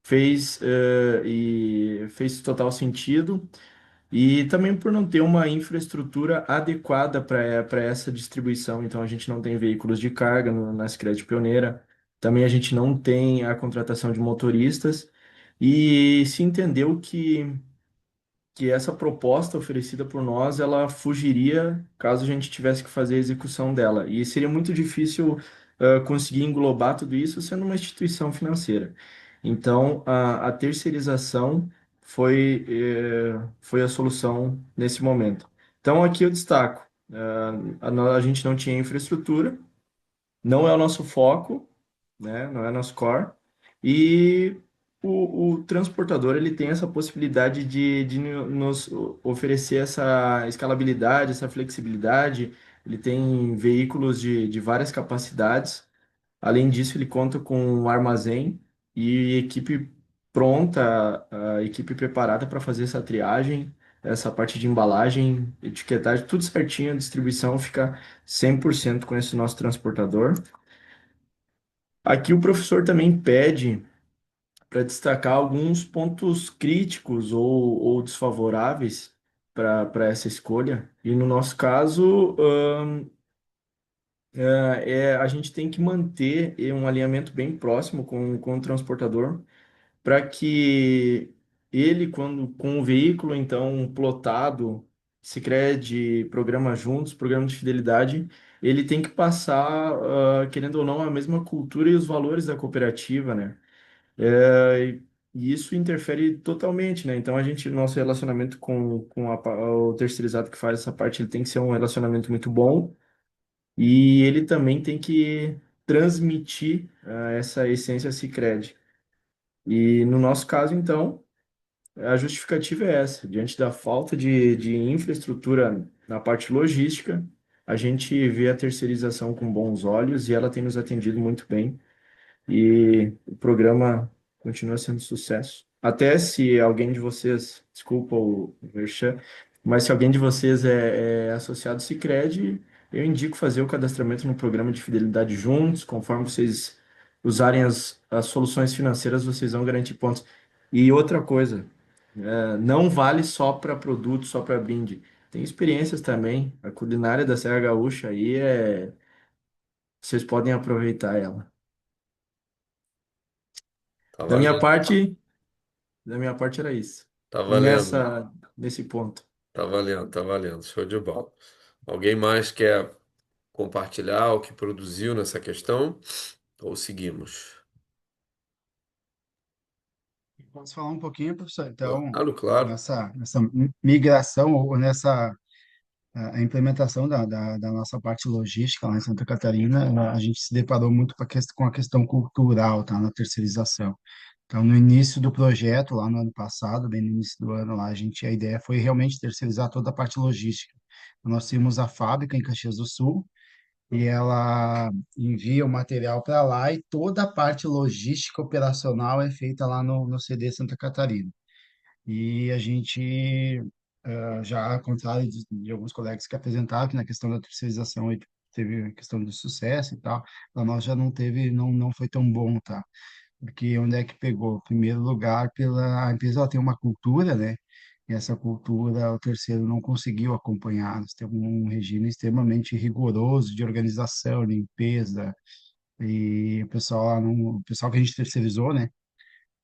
fez total sentido. E também por não ter uma infraestrutura adequada para essa distribuição. Então, a gente não tem veículos de carga na Sicredi Pioneira. Também a gente não tem a contratação de motoristas. E se entendeu que essa proposta oferecida por nós, ela fugiria caso a gente tivesse que fazer a execução dela. E seria muito difícil, conseguir englobar tudo isso sendo uma instituição financeira. Então, a terceirização foi a solução nesse momento. Então, aqui eu destaco, a gente não tinha infraestrutura, não é o nosso foco, né? Não é nosso core. E o transportador ele tem essa possibilidade de nos oferecer essa escalabilidade, essa flexibilidade. Ele tem veículos de várias capacidades. Além disso, ele conta com um armazém e equipe pronta, a equipe preparada para fazer essa triagem, essa parte de embalagem, etiquetagem, tudo certinho. A distribuição fica 100% com esse nosso transportador. Aqui o professor também pede para destacar alguns pontos críticos ou desfavoráveis para essa escolha. E no nosso caso, a gente tem que manter um alinhamento bem próximo com o transportador para que ele, quando com o veículo então plotado, Sicredi, programa juntos, programa de fidelidade, ele tem que passar, querendo ou não, a mesma cultura e os valores da cooperativa, né? E isso interfere totalmente, né? Então, nosso relacionamento com o terceirizado que faz essa parte, ele tem que ser um relacionamento muito bom e ele também tem que transmitir, essa essência Sicredi. E no nosso caso, então, a justificativa é essa. Diante da falta de infraestrutura na parte logística, a gente vê a terceirização com bons olhos e ela tem nos atendido muito bem. E o programa continua sendo sucesso. Até se alguém de vocês, desculpa o merchan, mas se alguém de vocês é associado ao Sicredi, eu indico fazer o cadastramento no programa de fidelidade juntos, conforme vocês usarem as soluções financeiras, vocês vão garantir pontos. E outra coisa, não vale só para produto, só para brinde. Tem experiências também. A culinária da Serra Gaúcha aí vocês podem aproveitar ela. Tá Da minha valendo, parte, da minha parte era isso. tá valendo, Nesse ponto. tá valendo, tá valendo. Show de bola. Alguém mais quer compartilhar o que produziu nessa questão? Ou seguimos? Posso falar um pouquinho, professor? Então, Claro, claro. nessa migração ou nessa a implementação da nossa parte logística lá em Santa Catarina, a gente se deparou muito com a questão cultural, tá, na terceirização. Então, no início do projeto, lá no ano passado, bem no início do ano, lá, a ideia foi realmente terceirizar toda a parte logística. Nós tínhamos a fábrica em Caxias do Sul, e ela envia o material para lá e toda a parte logística operacional é feita lá no CD Santa Catarina. E a gente, já ao contrário de alguns colegas que apresentaram que na questão da terceirização ele teve a questão do sucesso e tal, para nós já não teve, não foi tão bom, tá? Porque onde é que pegou? Em primeiro lugar, a empresa ela tem uma cultura, né? E essa cultura o terceiro não conseguiu acompanhar. Nós temos um regime extremamente rigoroso de organização, limpeza, e o pessoal que a gente terceirizou, né?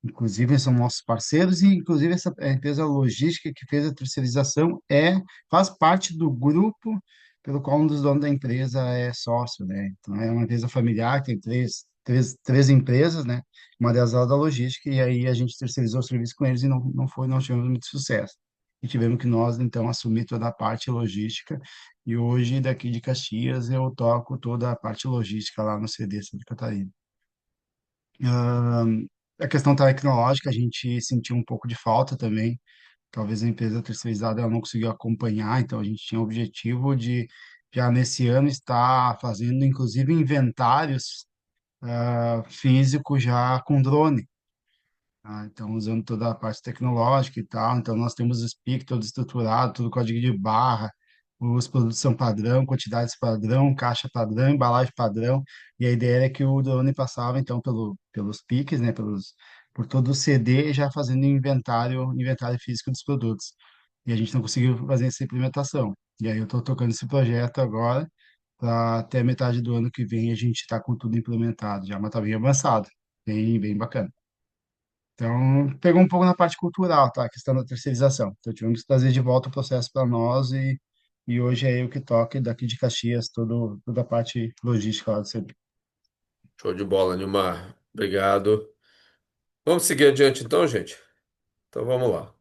Inclusive, são nossos parceiros e, inclusive, essa a empresa logística que fez a terceirização faz parte do grupo pelo qual um dos donos da empresa é sócio, né? Então, é uma empresa familiar, tem três empresas, né? Uma delas é a da logística, e aí a gente terceirizou o serviço com eles e não tivemos muito sucesso. E tivemos que nós, então, assumir toda a parte logística, e hoje, daqui de Caxias, eu toco toda a parte logística lá no CD Santa Catarina. A questão tecnológica, a gente sentiu um pouco de falta também. Talvez a empresa terceirizada ela não conseguiu acompanhar, então a gente tinha o objetivo de já nesse ano está fazendo, inclusive, inventários físicos já com drone. Tá? Então, usando toda a parte tecnológica e tal. Então, nós temos o SPIC todo estruturado, tudo código de barra, os produtos são padrão, quantidades padrão, caixa padrão, embalagem padrão. E a ideia é que o drone passava, então, pelos piques, né, por todo o CD, já fazendo inventário físico dos produtos. E a gente não conseguiu fazer essa implementação. E aí eu estou tocando esse projeto agora, para até metade do ano que vem a gente está com tudo implementado já, mas está bem avançado, bem bacana. Então, pegou um pouco na parte cultural, tá? A questão da terceirização. Então, tivemos que trazer de volta o processo para nós e hoje é eu que toco daqui de Caxias toda a parte logística lá do serviço. Show de bola, Nilmar. Obrigado. Vamos seguir adiante então, gente? Então vamos lá.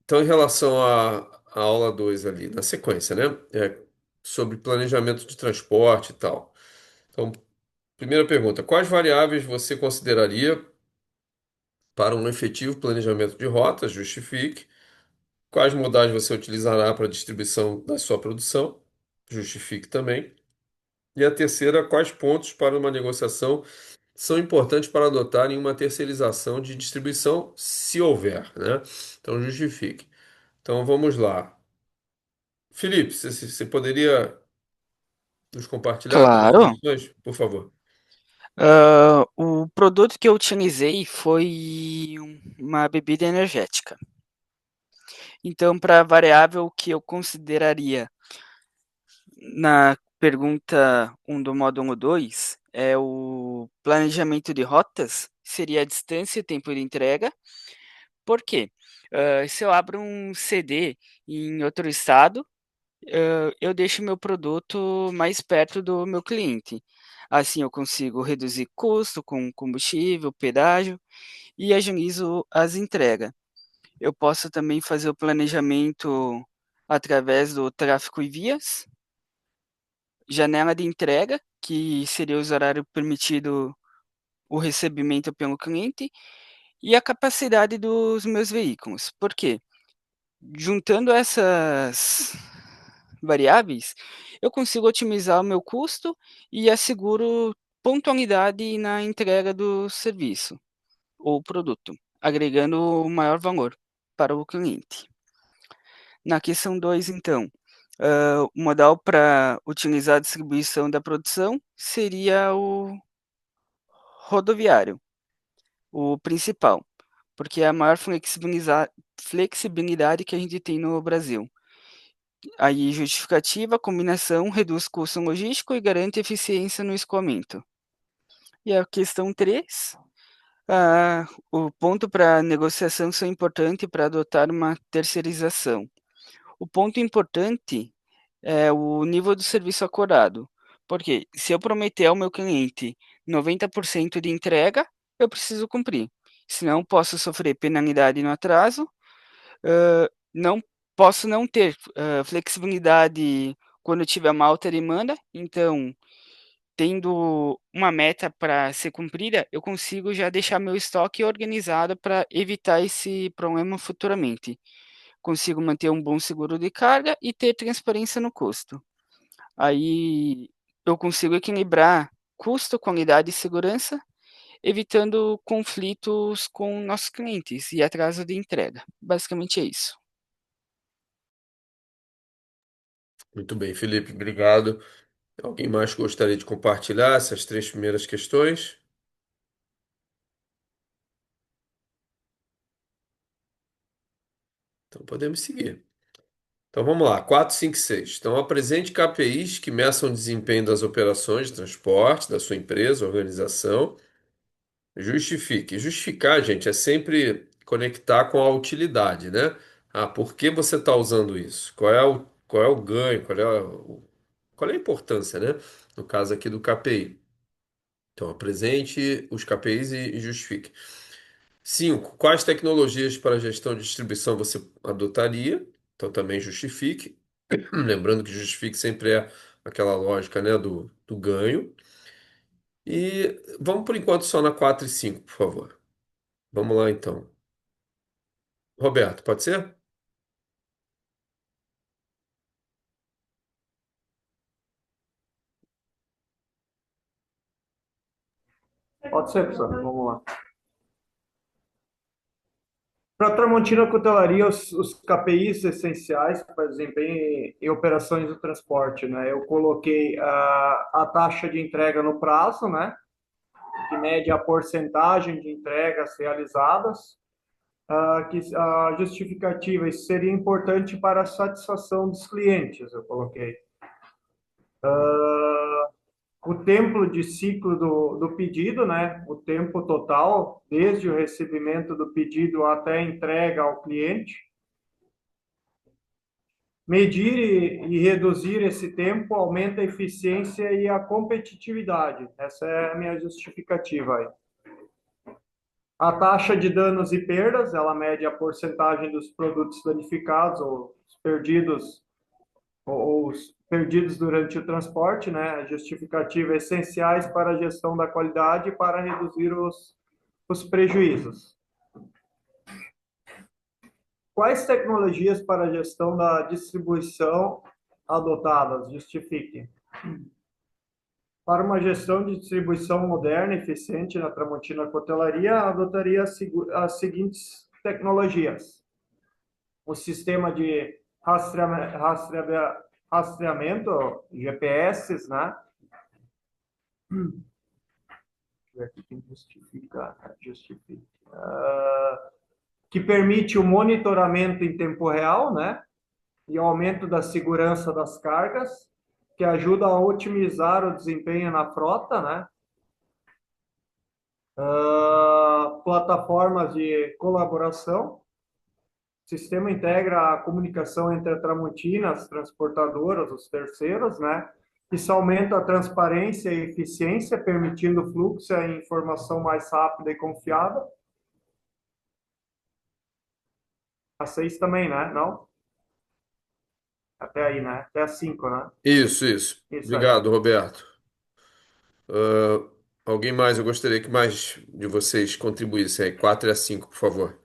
Então, em relação à aula 2 ali, na sequência, né? Sobre planejamento de transporte e tal. Então, primeira pergunta: quais variáveis você consideraria para um efetivo planejamento de rotas? Justifique. Quais modais você utilizará para a distribuição da sua produção? Justifique também. E a terceira: quais pontos para uma negociação são importantes para adotar em uma terceirização de distribuição, se houver, né? Então, justifique. Então, vamos lá. Felipe, você poderia nos compartilhar as Claro. soluções, por favor? O produto que eu utilizei foi uma bebida energética. Então, para a variável que eu consideraria na pergunta 1 do módulo 2, é o planejamento de rotas, seria a distância e tempo de entrega. Por quê? Se eu abro um CD em outro estado, eu deixo meu produto mais perto do meu cliente. Assim eu consigo reduzir custo com combustível, pedágio e agilizo as entregas. Eu posso também fazer o planejamento através do tráfego e vias, janela de entrega, que seria os horários permitido o recebimento pelo cliente, e a capacidade dos meus veículos. Por quê? Juntando essas variáveis, eu consigo otimizar o meu custo e asseguro pontualidade na entrega do serviço ou produto, agregando maior valor para o cliente. Na questão 2, então, o modal para utilizar a distribuição da produção seria o rodoviário, o principal, porque é a maior flexibilidade que a gente tem no Brasil. Aí, justificativa, combinação, reduz custo logístico e garante eficiência no escoamento. E a questão 3, o ponto para negociação são importante para adotar uma terceirização. O ponto importante é o nível do serviço acordado, porque se eu prometer ao meu cliente 90% de entrega, eu preciso cumprir. Senão, posso sofrer penalidade no atraso, não posso não ter flexibilidade quando eu tiver uma alta demanda, então, tendo uma meta para ser cumprida, eu consigo já deixar meu estoque organizado para evitar esse problema futuramente. Consigo manter um bom seguro de carga e ter transparência no custo. Aí eu consigo equilibrar custo, qualidade e segurança, evitando conflitos com nossos clientes e atraso de entrega. Basicamente é isso. Muito bem, Felipe, obrigado. Alguém mais gostaria de compartilhar essas três primeiras questões? Então podemos seguir. Então vamos lá, 4, 5, 6. Então apresente KPIs que meçam o desempenho das operações de transporte da sua empresa, organização. Justifique. Justificar, gente, é sempre conectar com a utilidade, né? Ah, por que você está usando isso? Qual é o ganho? Qual é a importância, né? No caso aqui do KPI. Então, apresente os KPIs e justifique. 5. Quais tecnologias para gestão de distribuição você adotaria? Então, também justifique. Lembrando que justifique sempre é aquela lógica, né, do ganho. E vamos por enquanto só na 4 e 5, por favor. Vamos lá então. Roberto, pode ser? Pode ser, professor. Vamos lá. Para a Tramontina Cutelaria, os KPIs essenciais para desempenho em operações do transporte, né? Eu coloquei a taxa de entrega no prazo, né? Que mede a porcentagem de entregas realizadas, que a justificativa, isso seria importante para a satisfação dos clientes, eu coloquei. O tempo de ciclo do pedido, né? O tempo total, desde o recebimento do pedido até a entrega ao cliente. Medir e reduzir esse tempo aumenta a eficiência e a competitividade. Essa é a minha justificativa aí. A taxa de danos e perdas, ela mede a porcentagem dos produtos danificados ou os perdidos durante o transporte, né? A justificativa essenciais para a gestão da qualidade e para reduzir os prejuízos. Quais tecnologias para a gestão da distribuição adotadas? Justifiquem. Para uma gestão de distribuição moderna e eficiente na Tramontina Cotelaria, adotaria as seguintes tecnologias: o sistema de rastreamento, GPS, né? Aqui tem que justificar, justifique. Que permite o monitoramento em tempo real, né? E o aumento da segurança das cargas, que ajuda a otimizar o desempenho na frota, né? Plataformas de colaboração. O sistema integra a comunicação entre a Tramontina, as transportadoras, os terceiros, né? Isso aumenta a transparência e eficiência, permitindo o fluxo e informação mais rápida e confiável. A 6 também, né? Não? Até aí, né? Até a 5, né? Isso, isso. Isso aí. Obrigado, Roberto. Ah, alguém mais? Eu gostaria que mais de vocês contribuíssem aí. 4 a 5, por favor.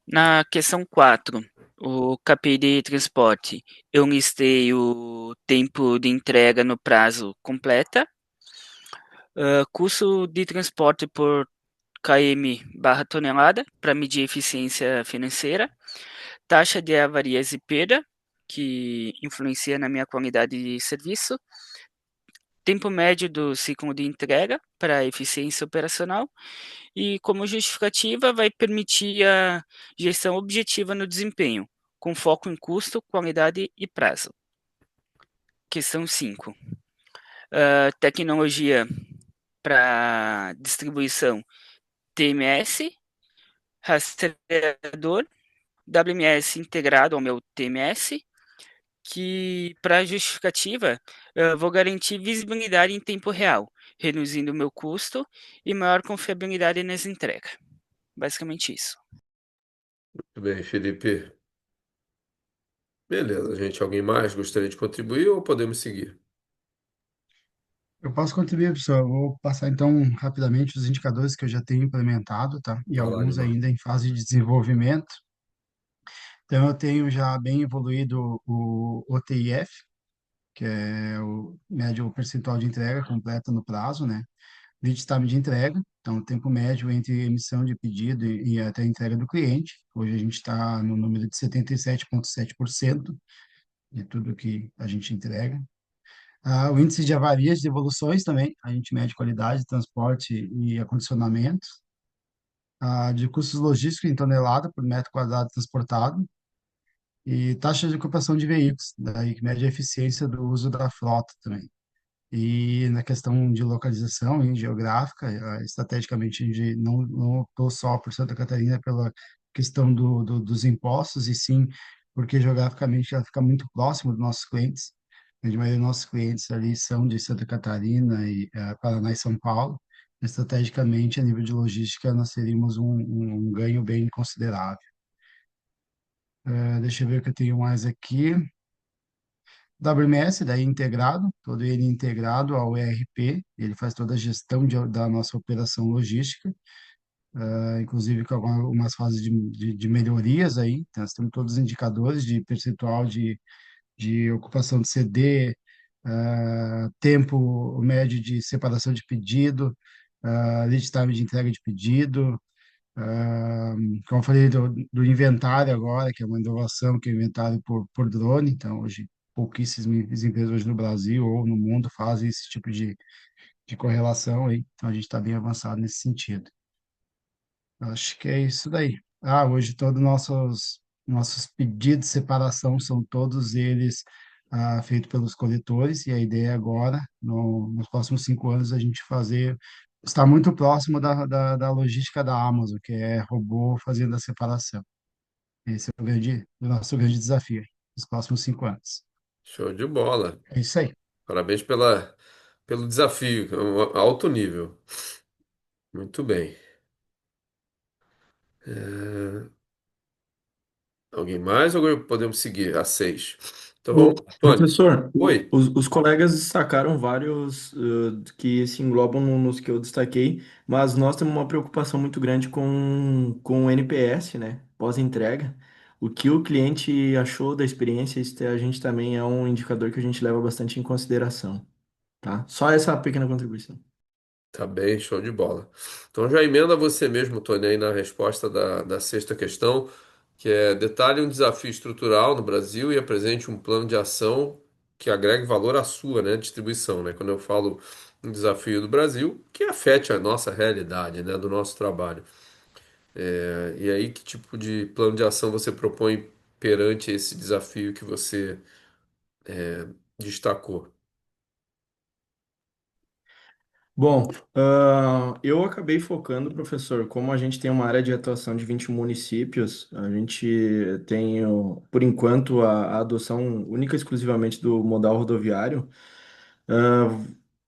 Na questão 4, o KPI de transporte, eu listei o tempo de entrega no prazo completa, custo de transporte por km/tonelada, para medir eficiência financeira, taxa de avarias e perda, que influencia na minha qualidade de serviço, tempo médio do ciclo de entrega para eficiência operacional e, como justificativa, vai permitir a gestão objetiva no desempenho, com foco em custo, qualidade e prazo. Questão 5. Tecnologia para distribuição TMS, rastreador, WMS integrado ao meu TMS, que para justificativa vou garantir visibilidade em tempo real, reduzindo o meu custo e maior confiabilidade nas entregas. Basicamente isso. Muito bem, Felipe. Beleza, gente. Alguém mais gostaria de contribuir ou podemos seguir? Eu posso contribuir, professor. Eu vou passar então rapidamente os indicadores que eu já tenho implementado, tá? E Vai lá, alguns animal. ainda em fase de desenvolvimento. Então, eu tenho já bem evoluído o OTIF, que é o médio percentual de entrega completa no prazo, né? Lead time de entrega, então o tempo médio entre emissão de pedido e até a entrega do cliente. Hoje a gente está no número de 77,7% de tudo que a gente entrega. O índice de avarias de evoluções também, a gente mede qualidade, transporte e acondicionamento. De custos logísticos em tonelada por metro quadrado transportado. E taxa de ocupação de veículos, daí que mede a eficiência do uso da frota também. E na questão de localização e geográfica, estrategicamente, a gente não optou só por Santa Catarina pela questão dos impostos, e sim porque geograficamente ela fica muito próximo dos nossos clientes. A grande maioria dos nossos clientes ali são de Santa Catarina e Paraná e São Paulo. Estrategicamente, a nível de logística, nós teríamos um ganho bem considerável. Deixa eu ver o que eu tenho mais aqui. WMS, daí integrado, todo ele integrado ao ERP, ele faz toda a gestão da nossa operação logística, inclusive com algumas fases de melhorias aí, então, nós temos todos os indicadores de percentual de ocupação de CD, tempo médio de separação de pedido, lead time de entrega de pedido, ah, como eu falei do inventário agora, que é uma inovação, que é o inventário por drone. Então, hoje, pouquíssimas empresas hoje no Brasil ou no mundo fazem esse tipo de correlação aí. Então, a gente está bem avançado nesse sentido. Acho que é isso daí. Hoje todos nossos pedidos de separação são todos eles feitos pelos coletores, e a ideia agora, nos próximos 5 anos, a gente está muito próximo da logística da Amazon, que é robô fazendo a separação. Esse é o nosso grande desafio aí, nos próximos 5 anos. Show de bola. É isso aí. Parabéns pelo desafio, que é um alto nível. Muito bem. É, alguém mais ou podemos seguir a 6? Então Ô, vamos, Tony. professor, Oi. os colegas destacaram vários que se englobam nos que eu destaquei, mas nós temos uma preocupação muito grande com o NPS, né? Pós-entrega. O que o cliente achou da experiência, a gente também é um indicador que a gente leva bastante em consideração, tá? Só essa pequena contribuição. Tá bem, show de bola. Então já emenda você mesmo, Tony, aí na resposta da sexta questão, que é detalhe um desafio estrutural no Brasil e apresente um plano de ação que agregue valor à sua, né, distribuição, né? Quando eu falo um desafio do Brasil, que afete a nossa realidade, né, do nosso trabalho. E aí, que tipo de plano de ação você propõe perante esse desafio que você destacou? Bom, eu acabei focando, professor, como a gente tem uma área de atuação de 21 municípios, a gente tem, por enquanto, a adoção única e exclusivamente do modal rodoviário. Ah,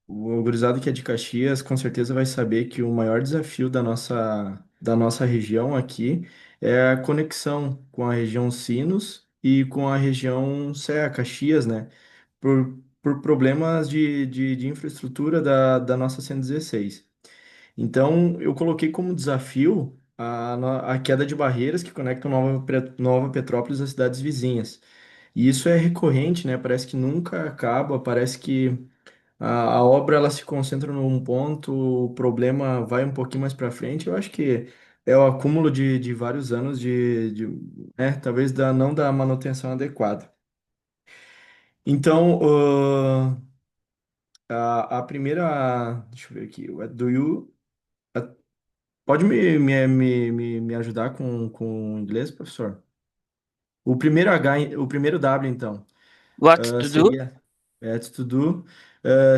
o gurizada que é de Caxias com certeza vai saber que o maior desafio da nossa região aqui é a conexão com a região Sinos e com a região Serra Caxias, né? Por problemas de infraestrutura da nossa 116. Então, eu coloquei como desafio a queda de barreiras que conectam Nova Petrópolis às cidades vizinhas. E isso é recorrente, né? Parece que nunca acaba, parece que a obra ela se concentra num ponto, o problema vai um pouquinho mais para frente. Eu acho que é o acúmulo de vários anos né? Talvez não da manutenção adequada. Então, a primeira, deixa eu ver aqui, a- pode me ajudar com o inglês, professor? O primeiro W, então, What to do? seria to do,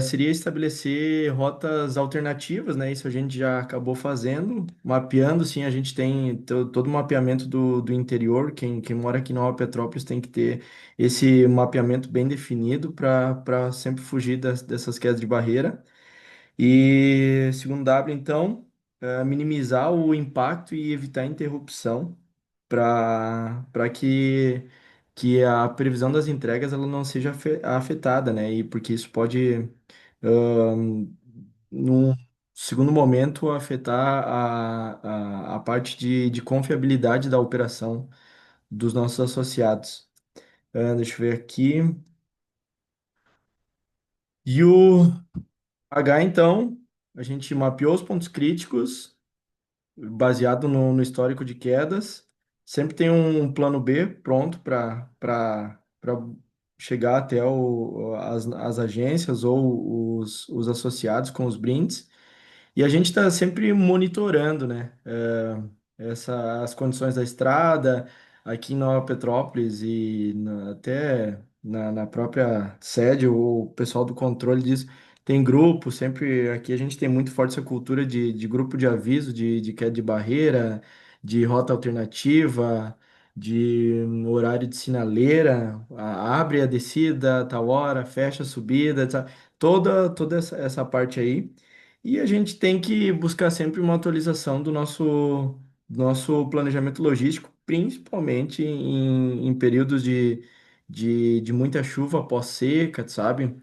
seria estabelecer rotas alternativas, né? Isso a gente já acabou fazendo, mapeando, sim, a gente tem todo o mapeamento do interior. Quem mora aqui em Nova Petrópolis tem que ter esse mapeamento bem definido para sempre fugir dessas quedas de barreira. E segundo W, então, minimizar o impacto e evitar a interrupção para que a previsão das entregas ela não seja afetada, né? E porque isso pode, num segundo momento, afetar a parte de confiabilidade da operação dos nossos associados. Deixa eu ver aqui. E o H, então, a gente mapeou os pontos críticos baseado no histórico de quedas. Sempre tem um plano B pronto para chegar até as agências ou os associados com os brindes. E a gente está sempre monitorando, né, as condições da estrada aqui em Nova Petrópolis e até na própria sede, o pessoal do controle diz, tem grupo, sempre aqui a gente tem muito forte essa cultura de grupo de aviso, de queda de barreira, de rota alternativa, de horário de sinaleira, abre a descida, tal hora, fecha a subida, toda essa parte aí. E a gente tem que buscar sempre uma atualização do nosso planejamento logístico, principalmente em períodos de muita chuva pós-seca, sabe?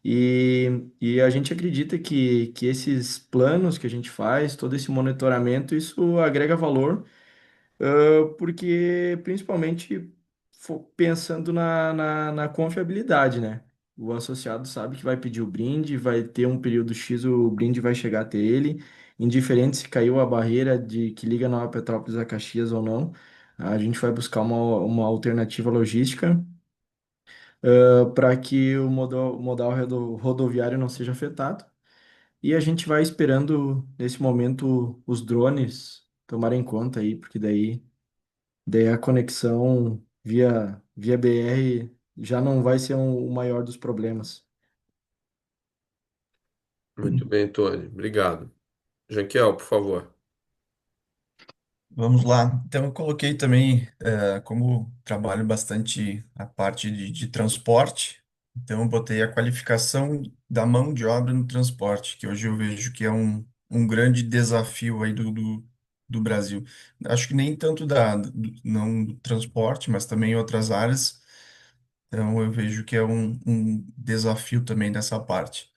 E a gente acredita que esses planos que a gente faz, todo esse monitoramento, isso agrega valor, porque principalmente pensando na confiabilidade, né? O associado sabe que vai pedir o brinde, vai ter um período X, o brinde vai chegar até ele, indiferente se caiu a barreira de que liga Nova Petrópolis a Caxias ou não, a gente vai buscar uma alternativa logística para que o modal rodoviário não seja afetado. E a gente vai esperando, nesse momento, os drones tomarem conta aí, porque daí a conexão via BR já não vai ser o maior dos problemas. Muito bem, Tony. Obrigado. Janquiel, por favor. Vamos lá. Então, eu coloquei também, como trabalho bastante a parte de transporte, então eu botei a qualificação da mão de obra no transporte, que hoje eu vejo que é um grande desafio aí do Brasil. Acho que nem tanto não do transporte, mas também em outras áreas. Então, eu vejo que é um desafio também dessa parte.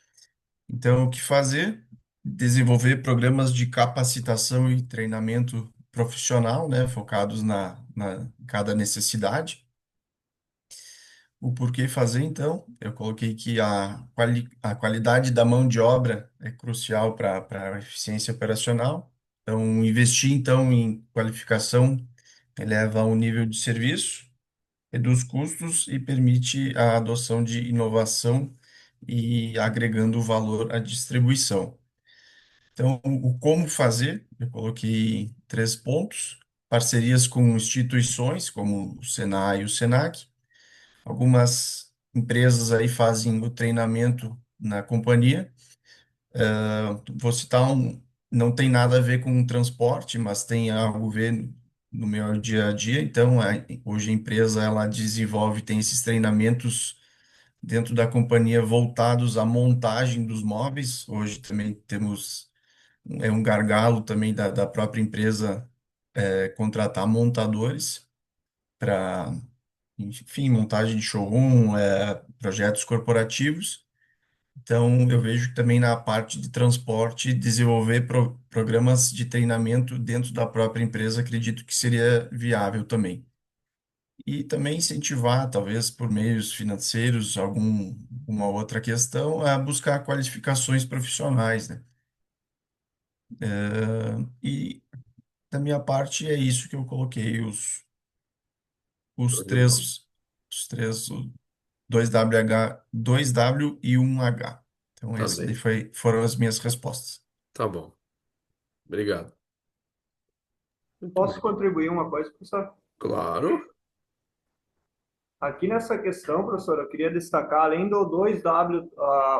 Então, o que fazer? Desenvolver programas de capacitação e treinamento profissional, né, focados na cada necessidade. O porquê fazer, então, eu coloquei que a qualidade da mão de obra é crucial para a eficiência operacional. Então, investir, então, em qualificação eleva o nível de serviço, reduz custos e permite a adoção de inovação e agregando valor à distribuição. Então, o como fazer, eu coloquei 3 pontos: parcerias com instituições como o Senai e o Senac. Algumas empresas aí fazem o treinamento na companhia. Vou citar não tem nada a ver com transporte, mas tem algo a ver no meu dia a dia. Então, hoje a empresa ela desenvolve, tem esses treinamentos dentro da companhia voltados à montagem dos móveis. Hoje também temos um gargalo também da própria empresa contratar montadores para, enfim, montagem de showroom, projetos corporativos. Então, eu vejo que também na parte de transporte, desenvolver programas de treinamento dentro da própria empresa, acredito que seria viável também. E também incentivar, talvez por meios financeiros, alguma outra questão, a buscar qualificações profissionais, né? E da minha parte é isso que eu coloquei, os Show de bola. três, os três, o 2WH, 2W e 1H. Então, Tá esse daí bem. foram as minhas respostas. Tá bom. Obrigado. Muito Posso bem. contribuir uma coisa, professor? Claro. Aqui nessa questão, professor, eu queria destacar, além do 2W,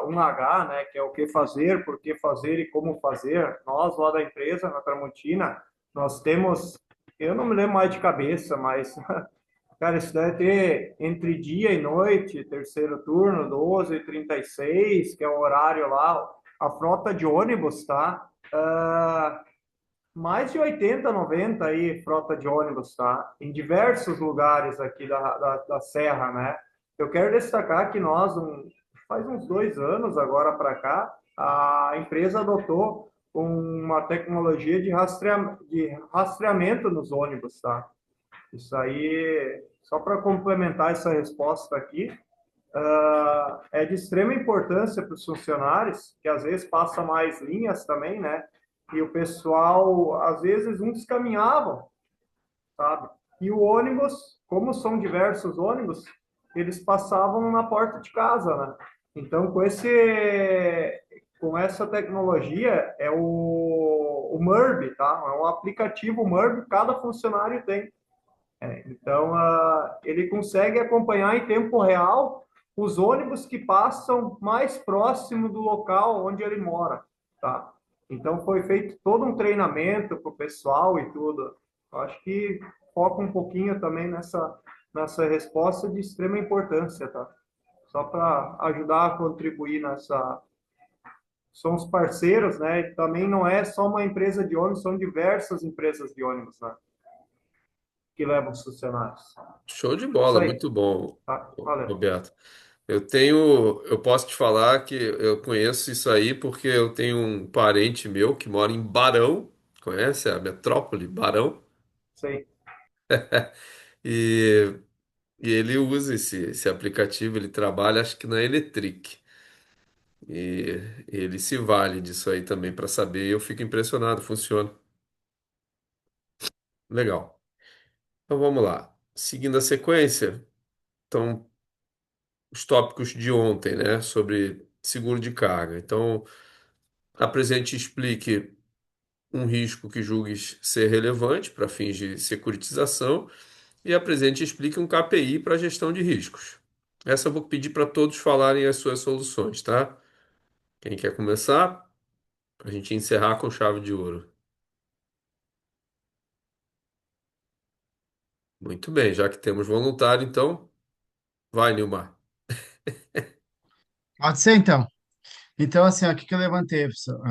1H, né, que é o que fazer, por que fazer e como fazer, nós lá da empresa, na Tramontina, nós temos, eu não me lembro mais de cabeça, mas, cara, isso deve ter entre dia e noite, terceiro turno, 12h36, que é o horário lá, a frota de ônibus, tá? Mais de 80, 90 aí, frota de ônibus, tá? Em diversos lugares aqui da Serra, né? Eu quero destacar que nós, faz uns 2 anos agora para cá, a empresa adotou uma tecnologia de rastreamento nos ônibus, tá? Isso aí, só para complementar essa resposta aqui, é de extrema importância para os funcionários, que às vezes passa mais linhas também, né? E o pessoal, às vezes, uns caminhavam, sabe? E o ônibus, como são diversos ônibus, eles passavam na porta de casa, né? Então, com essa tecnologia, é o MURB, tá? É um aplicativo MURB, cada funcionário tem. Então, ele consegue acompanhar em tempo real os ônibus que passam mais próximo do local onde ele mora, tá? Então, foi feito todo um treinamento para o pessoal e tudo. Eu acho que foca um pouquinho também nessa resposta de extrema importância, tá? Só para ajudar a contribuir nessa. São os parceiros, né? E também não é só uma empresa de ônibus, são diversas empresas de ônibus, né? Que levam os funcionários. Show de Isso bola. aí. Muito bom, Tá, valeu. Roberto. Eu posso te falar que eu conheço isso aí porque eu tenho um parente meu que mora em Barão, conhece a metrópole Barão? Sei. E ele usa esse aplicativo, ele trabalha, acho que na Eletric. E ele se vale disso aí também para saber. Eu fico impressionado, funciona. Legal. Então vamos lá. Seguindo a sequência, então os tópicos de ontem, né, sobre seguro de carga. Então, apresente e explique um risco que julgues ser relevante para fins de securitização e apresente e explique um KPI para gestão de riscos. Essa eu vou pedir para todos falarem as suas soluções, tá? Quem quer começar? Para a gente encerrar com chave de ouro. Muito bem, já que temos voluntário, então vai, Nilmar. Pode ser, então. Então, assim, ó, o que que eu levantei, professor?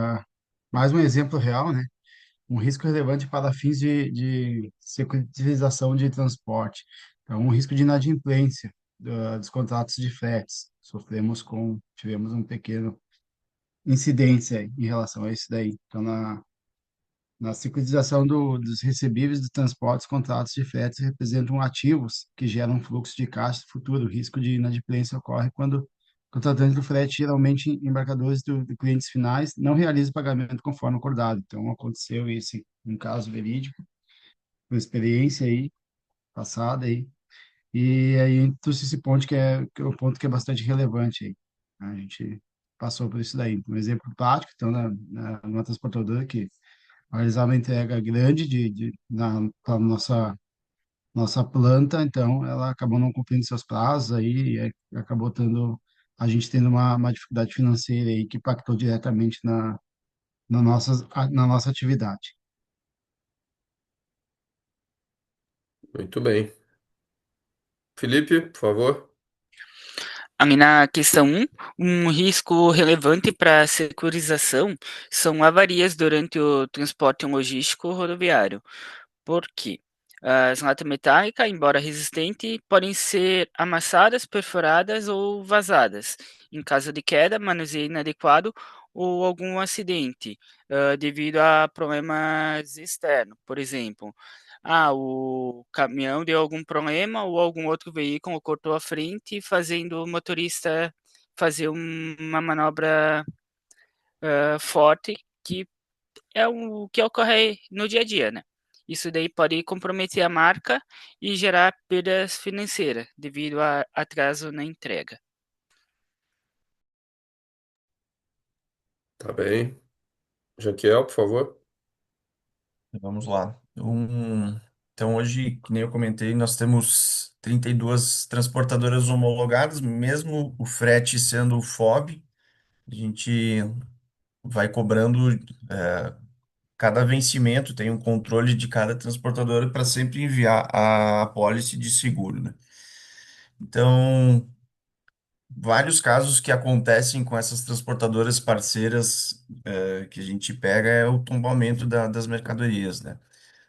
Mais um exemplo real, né? Um risco relevante para fins de securitização de transporte. Então, um risco de inadimplência dos contratos de fretes. Tivemos um pequeno incidente aí, em relação a isso daí. Então, na securitização dos recebíveis de transportes, contratos de fretes representam ativos que geram fluxo de caixa futuro. O risco de inadimplência ocorre quando o contratante do frete, geralmente embarcadores de clientes finais, não realiza o pagamento conforme acordado. Então, aconteceu esse um caso verídico, uma experiência aí passada aí. E aí trouxe esse ponto que é um ponto que é bastante relevante aí. A gente passou por isso daí. Um exemplo prático, então, numa transportadora que realizar uma entrega grande para nossa planta, então ela acabou não cumprindo seus prazos aí, e aí acabou a gente tendo uma dificuldade financeira aí que impactou diretamente na nossa atividade. Muito bem. Felipe, por favor. A minha questão um risco relevante para a securização são avarias durante o transporte logístico rodoviário. Por quê? As latas metálicas, embora resistentes, podem ser amassadas, perfuradas ou vazadas. Em caso de queda, manuseio inadequado ou algum acidente, devido a problemas externos. Por exemplo, o caminhão deu algum problema ou algum outro veículo cortou a frente, fazendo o motorista fazer uma manobra forte que é o que ocorre no dia a dia, né? Isso daí pode comprometer a marca e gerar perdas financeiras devido a atraso na entrega. Tá bem. Janquiel, por favor. Vamos lá. Então, hoje, que nem eu comentei, nós temos 32 transportadoras homologadas, mesmo o frete sendo o FOB, a gente vai cobrando cada vencimento, tem um controle de cada transportadora para sempre enviar a apólice de seguro, né? Então, vários casos que acontecem com essas transportadoras parceiras que a gente pega é o tombamento das mercadorias, né?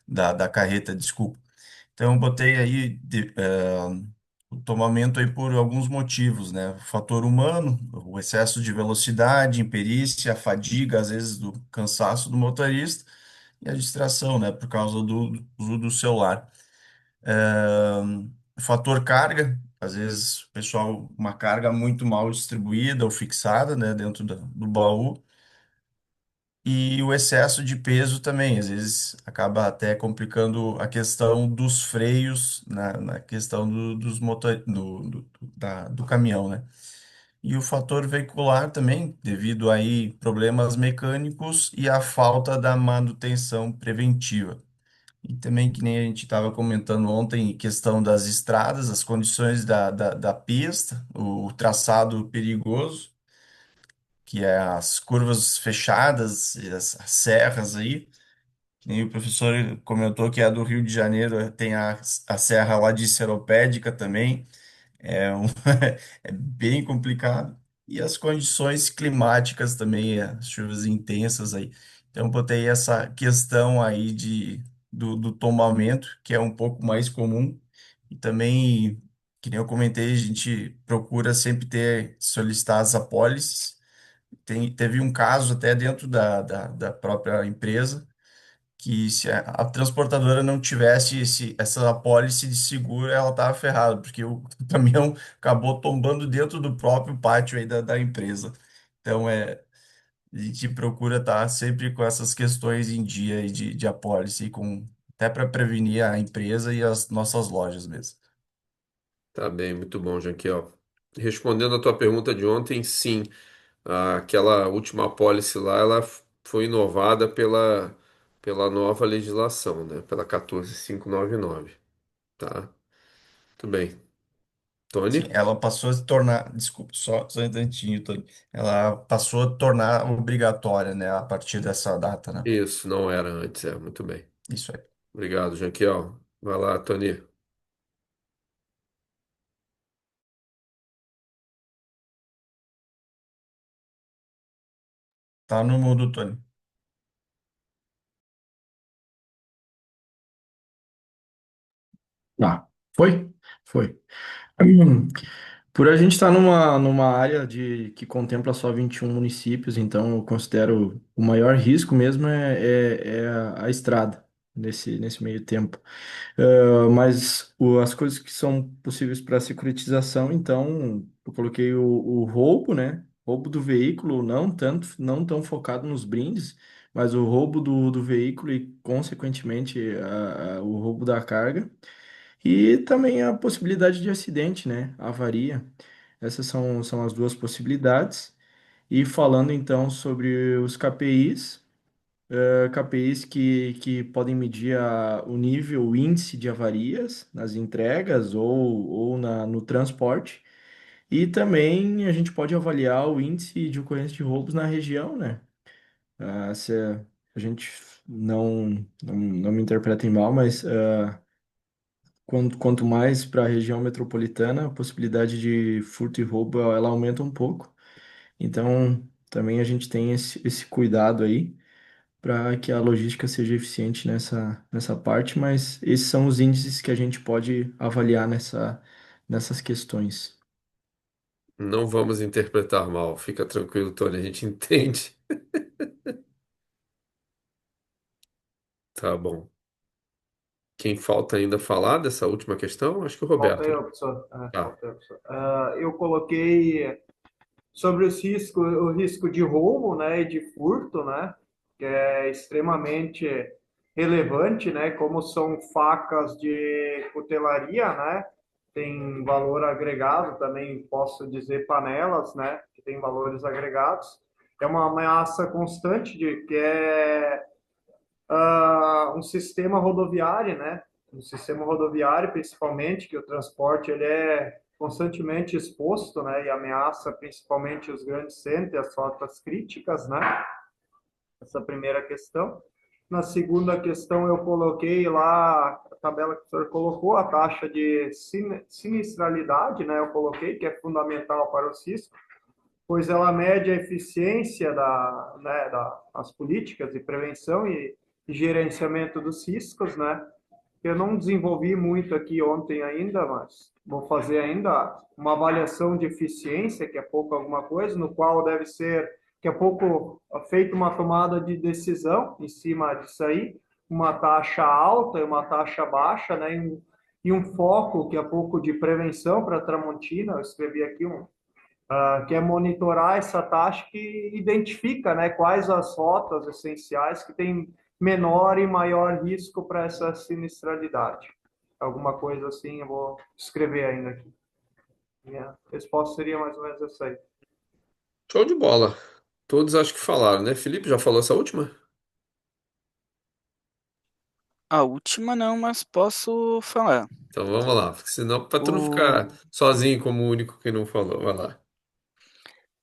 Da carreta, desculpa. Então, eu botei aí o tombamento aí por alguns motivos, né? O fator humano, o excesso de velocidade, imperícia, a fadiga, às vezes, do cansaço do motorista e a distração, né? Por causa do uso do celular. O fator carga, às vezes, o pessoal, uma carga muito mal distribuída ou fixada, né? Dentro do baú. E o excesso de peso também, às vezes acaba até complicando a questão dos freios na questão dos motor, do caminhão, né? E o fator veicular também, devido aí problemas mecânicos e a falta da manutenção preventiva. E também, que nem a gente estava comentando ontem, questão das estradas, as condições da pista, o traçado perigoso, que é as curvas fechadas, e as serras aí. Que nem o professor comentou que a do Rio de Janeiro tem a serra lá de Seropédica também. É, é bem complicado. E as condições climáticas também, as chuvas intensas aí. Então, botei essa questão aí do tombamento, que é um pouco mais comum. E também, que nem eu comentei, a gente procura sempre solicitar as apólices. Teve um caso até dentro da própria empresa, que se a transportadora não tivesse essa apólice de seguro, ela estava ferrada, porque o caminhão acabou tombando dentro do próprio pátio aí da empresa. Então, a gente procura estar sempre com essas questões em dia aí de apólice, até para prevenir a empresa e as nossas lojas mesmo. Tá bem, muito bom, Janquiel. Respondendo a tua pergunta de ontem, sim, aquela última apólice lá, ela foi inovada pela nova legislação, né? Pela 14599, tá? Muito bem. Sim, Tony? ela passou a se tornar, desculpa, só um instantinho, Tony. Ela passou a tornar obrigatória, né, a partir dessa data, né? Isso, não era antes, muito bem. Isso aí. Obrigado, Janquiel. Vai lá, Tony. Tá no mudo, Tony. Tá. Foi? Foi. Por a gente estar numa área que contempla só 21 municípios, então eu considero o maior risco mesmo é a estrada nesse meio tempo. Mas as coisas que são possíveis para securitização, então eu coloquei o roubo, né? Roubo do veículo, não tão focado nos brindes, mas o roubo do veículo e, consequentemente, o roubo da carga. E também a possibilidade de acidente, né? Avaria. Essas são as duas possibilidades. E falando então sobre os KPIs, KPIs que podem medir o nível, o índice de avarias nas entregas ou no transporte. E também a gente pode avaliar o índice de ocorrência de roubos na região, né? Se a gente não me interpretem mal, mas quanto mais para a região metropolitana, a possibilidade de furto e roubo ela aumenta um pouco. Então, também a gente tem esse cuidado aí para que a logística seja eficiente nessa parte, mas esses são os índices que a gente pode avaliar nessas questões. Não vamos interpretar mal, fica tranquilo, Tony, a gente entende. Tá bom. Quem falta ainda falar dessa última questão? Acho que o Falta Roberto, né? eu, professor. Tá. Falta eu, professor. Eu coloquei sobre os riscos, o risco de roubo, né, e de furto, né, que é extremamente relevante, né, como são facas de cutelaria, né, tem valor agregado, também posso dizer panelas, né, que tem valores agregados. É uma ameaça constante de que é um sistema rodoviário, né, um sistema rodoviário principalmente, que o transporte ele é constantemente exposto, né, e ameaça principalmente os grandes centros, as rotas críticas, né? Essa primeira questão. Na segunda questão eu coloquei lá a tabela que o senhor colocou, a taxa de sinistralidade, né? Eu coloquei que é fundamental para o riscos, pois ela mede a eficiência das políticas de prevenção e gerenciamento dos riscos, né? Eu não desenvolvi muito aqui ontem ainda, mas vou fazer ainda uma avaliação de eficiência, que é pouco alguma coisa, no qual deve ser, que é pouco feita uma tomada de decisão em cima disso aí, uma taxa alta e uma taxa baixa, né? E um foco que é pouco de prevenção para a Tramontina, eu escrevi aqui que é monitorar essa taxa que identifica, né, quais as rotas essenciais que têm menor e maior risco para essa sinistralidade. Alguma coisa assim, eu vou escrever ainda aqui. Minha resposta seria mais ou menos essa aí. Show de bola. Todos acho que falaram, né? Felipe já falou essa última? A última não, mas posso falar. Então vamos lá, porque senão, para tu não ficar O sozinho como o único que não falou, vai lá.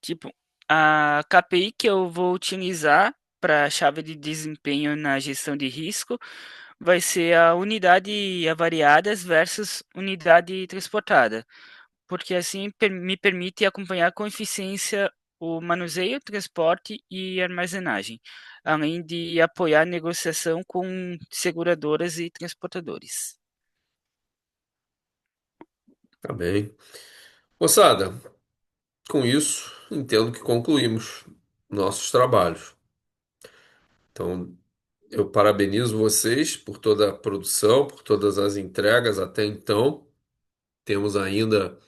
tipo, a KPI que eu vou utilizar para a chave de desempenho na gestão de risco vai ser a unidade avariadas versus unidade transportada, porque assim me permite acompanhar com eficiência o manuseio, transporte e armazenagem, além de apoiar a negociação com seguradoras e transportadores. Tá bem. Moçada, com isso, entendo que concluímos nossos trabalhos. Então, Eu parabenizo vocês por toda a produção, por todas as entregas até então. Temos ainda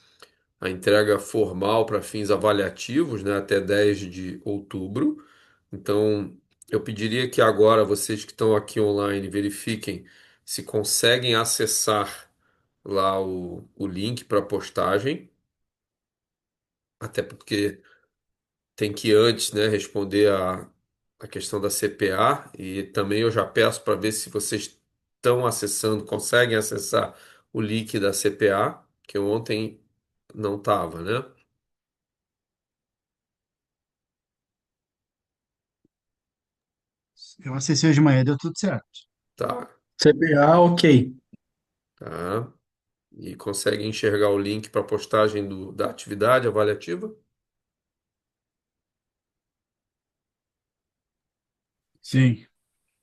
a entrega formal para fins avaliativos, né, até 10 de outubro. Então, eu pediria que agora vocês que estão aqui online verifiquem se conseguem acessar lá o link para postagem, até porque tem que antes, né, responder a questão da CPA e também eu já peço para ver se vocês estão acessando, conseguem acessar o link da CPA, que ontem não estava, né? Eu acessei hoje de manhã, deu tudo certo. Tá, CPA, ok. tá. E conseguem enxergar o link para postagem da atividade avaliativa? Sim.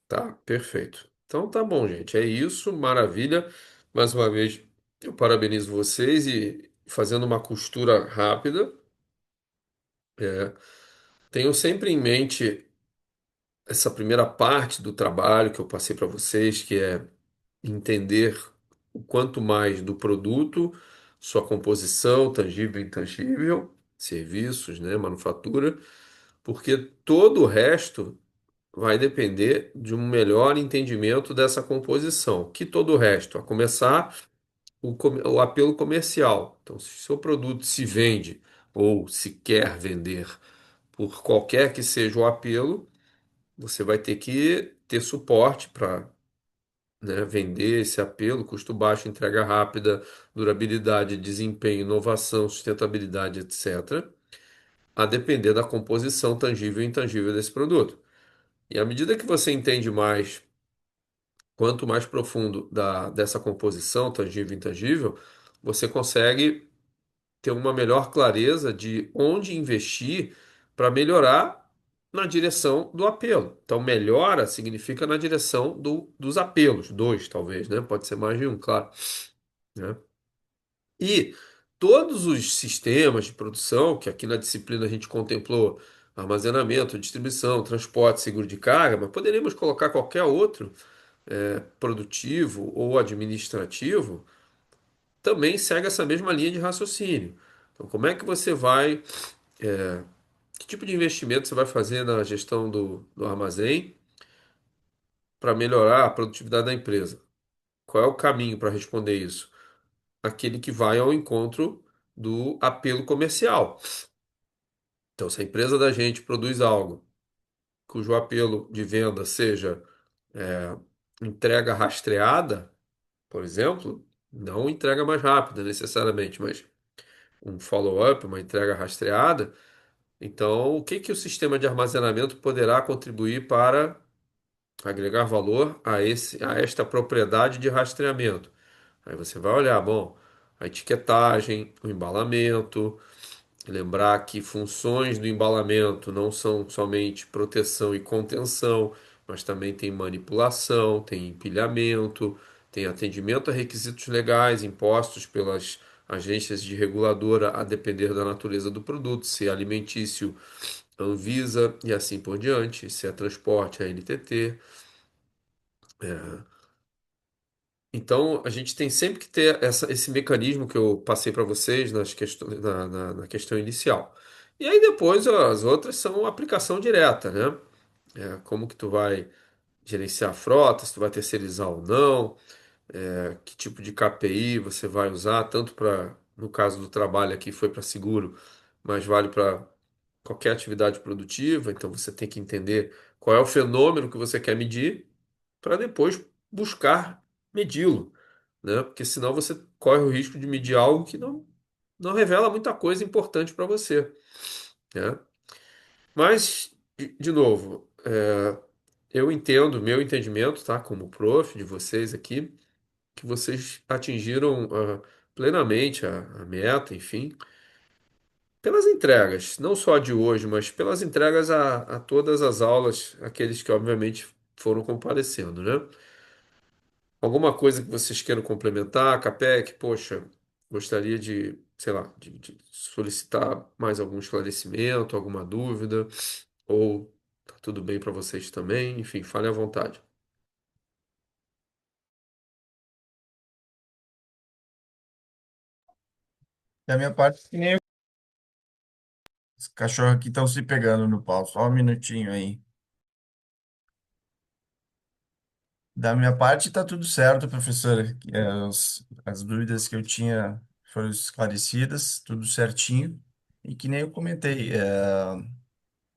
Tá, perfeito. Então tá bom, gente. É isso, maravilha. Mais uma vez, eu parabenizo vocês e fazendo uma costura rápida, tenham sempre em mente essa primeira parte do trabalho que eu passei para vocês, que é entender o quanto mais do produto, sua composição, tangível e intangível, serviços, né, manufatura, porque todo o resto vai depender de um melhor entendimento dessa composição. Que todo o resto, a começar o apelo comercial. Então, se o seu produto se vende ou se quer vender por qualquer que seja o apelo, você vai ter que ter suporte para, né, vender esse apelo, custo baixo, entrega rápida, durabilidade, desempenho, inovação, sustentabilidade, etc., a depender da composição tangível e intangível desse produto. E à medida que você entende mais, quanto mais profundo dessa composição tangível e intangível, você consegue ter uma melhor clareza de onde investir para melhorar na direção do apelo. Então, melhora significa na direção dos apelos, dois talvez, né? Pode ser mais de um, claro, né? E todos os sistemas de produção, que aqui na disciplina a gente contemplou armazenamento, distribuição, transporte, seguro de carga, mas poderíamos colocar qualquer outro, produtivo ou administrativo, também segue essa mesma linha de raciocínio. Então, como é que você vai, que tipo de investimento você vai fazer na gestão do armazém para melhorar a produtividade da empresa? Qual é o caminho para responder isso? Aquele que vai ao encontro do apelo comercial. Então, se a empresa da gente produz algo cujo apelo de venda seja é, entrega rastreada, por exemplo, não entrega mais rápida necessariamente, mas um follow-up, uma entrega rastreada. Então, o que que o sistema de armazenamento poderá contribuir para agregar valor a esta propriedade de rastreamento? Aí você vai olhar, bom, a etiquetagem, o embalamento, lembrar que funções do embalamento não são somente proteção e contenção, mas também tem manipulação, tem empilhamento, tem atendimento a requisitos legais impostos pelas agências de reguladora a depender da natureza do produto, se é alimentício, Anvisa e assim por diante, se é transporte, a NTT. Então, a gente tem sempre que ter esse mecanismo que eu passei para vocês na questão inicial. E aí depois ó, as outras são aplicação direta, né? Como que tu vai gerenciar a frota, se tu vai terceirizar ou não, que tipo de KPI você vai usar, tanto para, no caso do trabalho aqui foi para seguro, mas vale para qualquer atividade produtiva, então você tem que entender qual é o fenômeno que você quer medir para depois buscar medi-lo, né? Porque senão você corre o risco de medir algo que não revela muita coisa importante para você, né? Mas, de novo, eu entendo, meu entendimento, tá? Como prof de vocês aqui, que vocês atingiram plenamente a meta, enfim, pelas entregas, não só a de hoje, mas pelas entregas a todas as aulas, aqueles que obviamente foram comparecendo, né? Alguma coisa que vocês queiram complementar, Capec? Poxa, gostaria de, sei lá, de solicitar mais algum esclarecimento, alguma dúvida, ou tá tudo bem para vocês também? Enfim, fale à vontade. Da minha parte, que nem os cachorros aqui estão se pegando no pau. Só um minutinho aí. Da minha parte, está tudo certo, professora. As dúvidas que eu tinha foram esclarecidas, tudo certinho. E que nem eu comentei,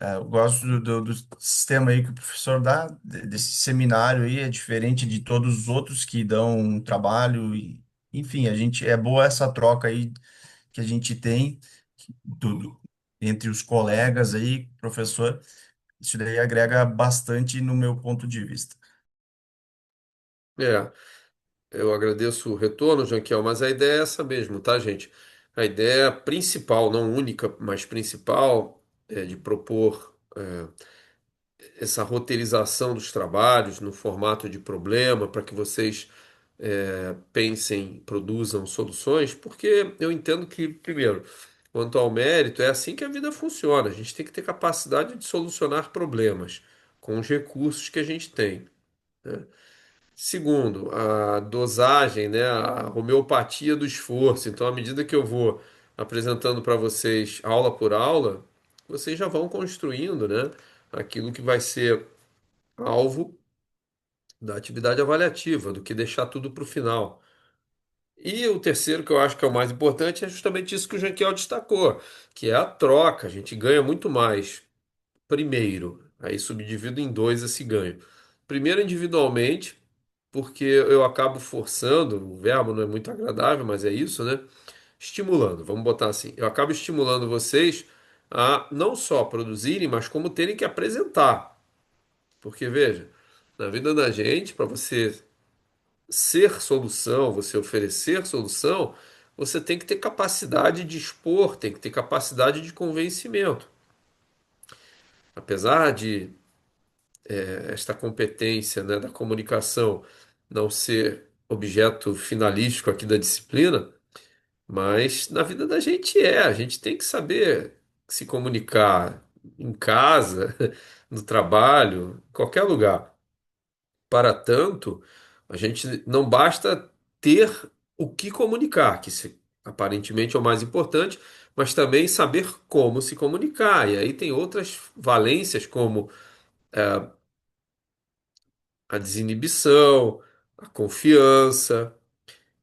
eu gosto do sistema aí que o professor dá, desse seminário aí, é diferente de todos os outros que dão um trabalho. Enfim, é boa essa troca aí que a gente tem tudo entre os colegas aí, professor. Isso daí agrega bastante no meu ponto de vista. É, eu agradeço o retorno, Janquiel, mas a ideia é essa mesmo, tá, gente? A ideia principal, não única, mas principal, é de propor essa roteirização dos trabalhos no formato de problema para que vocês pensem, produzam soluções, porque eu entendo que, primeiro, quanto ao mérito, é assim que a vida funciona. A gente tem que ter capacidade de solucionar problemas com os recursos que a gente tem. Segundo, a dosagem, né, a homeopatia do esforço. Então, à medida que eu vou apresentando para vocês aula por aula, vocês já vão construindo, né, aquilo que vai ser alvo da atividade avaliativa, do que deixar tudo para o final. E o terceiro, que eu acho que é o mais importante, é justamente isso que o Janquiel destacou, que é a troca. A gente ganha muito mais primeiro, aí subdivido em dois esse ganho. Primeiro, individualmente, porque eu acabo forçando, o verbo não é muito agradável, mas é isso, né? Estimulando, vamos botar assim. Eu acabo estimulando vocês a não só produzirem, mas como terem que apresentar. Porque, veja, na vida da gente, para você ser solução, você oferecer solução, você tem que ter capacidade de expor, tem que ter capacidade de convencimento. Apesar de esta competência, né, da comunicação não ser objeto finalístico aqui da disciplina, mas na vida da gente a gente tem que saber se comunicar em casa, no trabalho, em qualquer lugar. Para tanto, a gente não basta ter o que comunicar, aparentemente é o mais importante, mas também saber como se comunicar. E aí tem outras valências, como a desinibição, a confiança.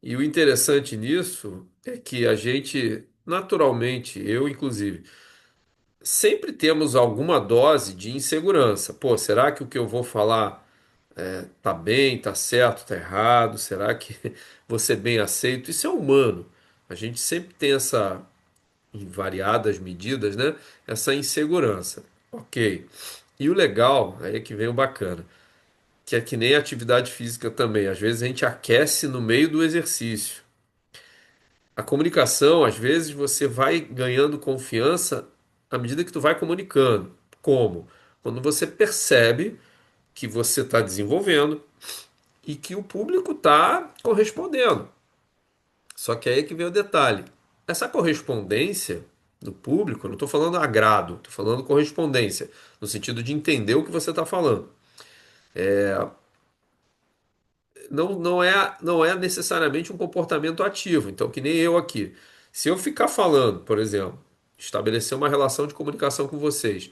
E o interessante nisso é que a gente, naturalmente, eu inclusive, sempre temos alguma dose de insegurança. Pô, será que o que eu vou falar tá bem, tá certo, tá errado? Será que vou ser bem aceito? Isso é humano. A gente sempre tem essa, em variadas medidas, né? Essa insegurança. Ok. E o legal, aí é que vem o bacana, que é que nem a atividade física também. Às vezes a gente aquece no meio do exercício. A comunicação, às vezes você vai ganhando confiança à medida que tu vai comunicando. Como? Quando você percebe que você está desenvolvendo e que o público está correspondendo. Só que aí é que vem o detalhe. Essa correspondência do público, eu não estou falando agrado, estou falando correspondência, no sentido de entender o que você está falando. Não é necessariamente um comportamento ativo. Então, que nem eu aqui. Se eu ficar falando, por exemplo, estabelecer uma relação de comunicação com vocês,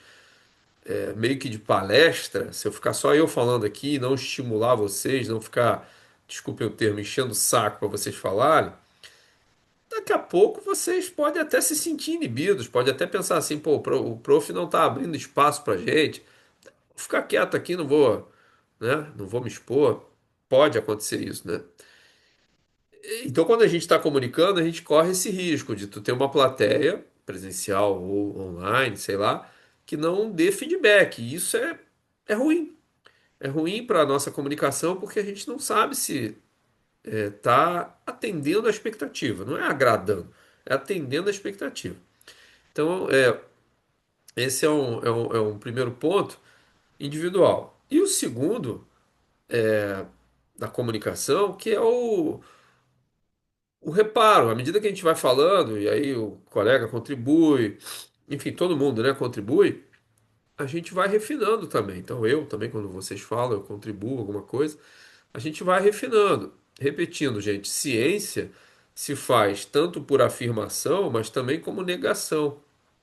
meio que de palestra, se eu ficar só eu falando aqui, não estimular vocês, não ficar, desculpem o termo, enchendo o saco para vocês falarem, daqui a pouco vocês podem até se sentir inibidos, pode até pensar assim, pô, o prof não está abrindo espaço para gente, vou ficar quieto aqui, não vou, né, não vou me expor. Pode acontecer isso, né? Então, quando a gente está comunicando, a gente corre esse risco de tu ter uma plateia presencial ou online, sei lá, que não dê feedback. E isso é ruim. É ruim para a nossa comunicação porque a gente não sabe se está atendendo a expectativa. Não é agradando, é atendendo a expectativa. Então, esse é um primeiro ponto individual. E o segundo, da comunicação, que é o reparo, à medida que a gente vai falando, e aí o colega contribui, enfim, todo mundo, né, contribui, a gente vai refinando também. Então eu também, quando vocês falam, eu contribuo alguma coisa, a gente vai refinando. Repetindo, gente, ciência se faz tanto por afirmação, mas também como negação,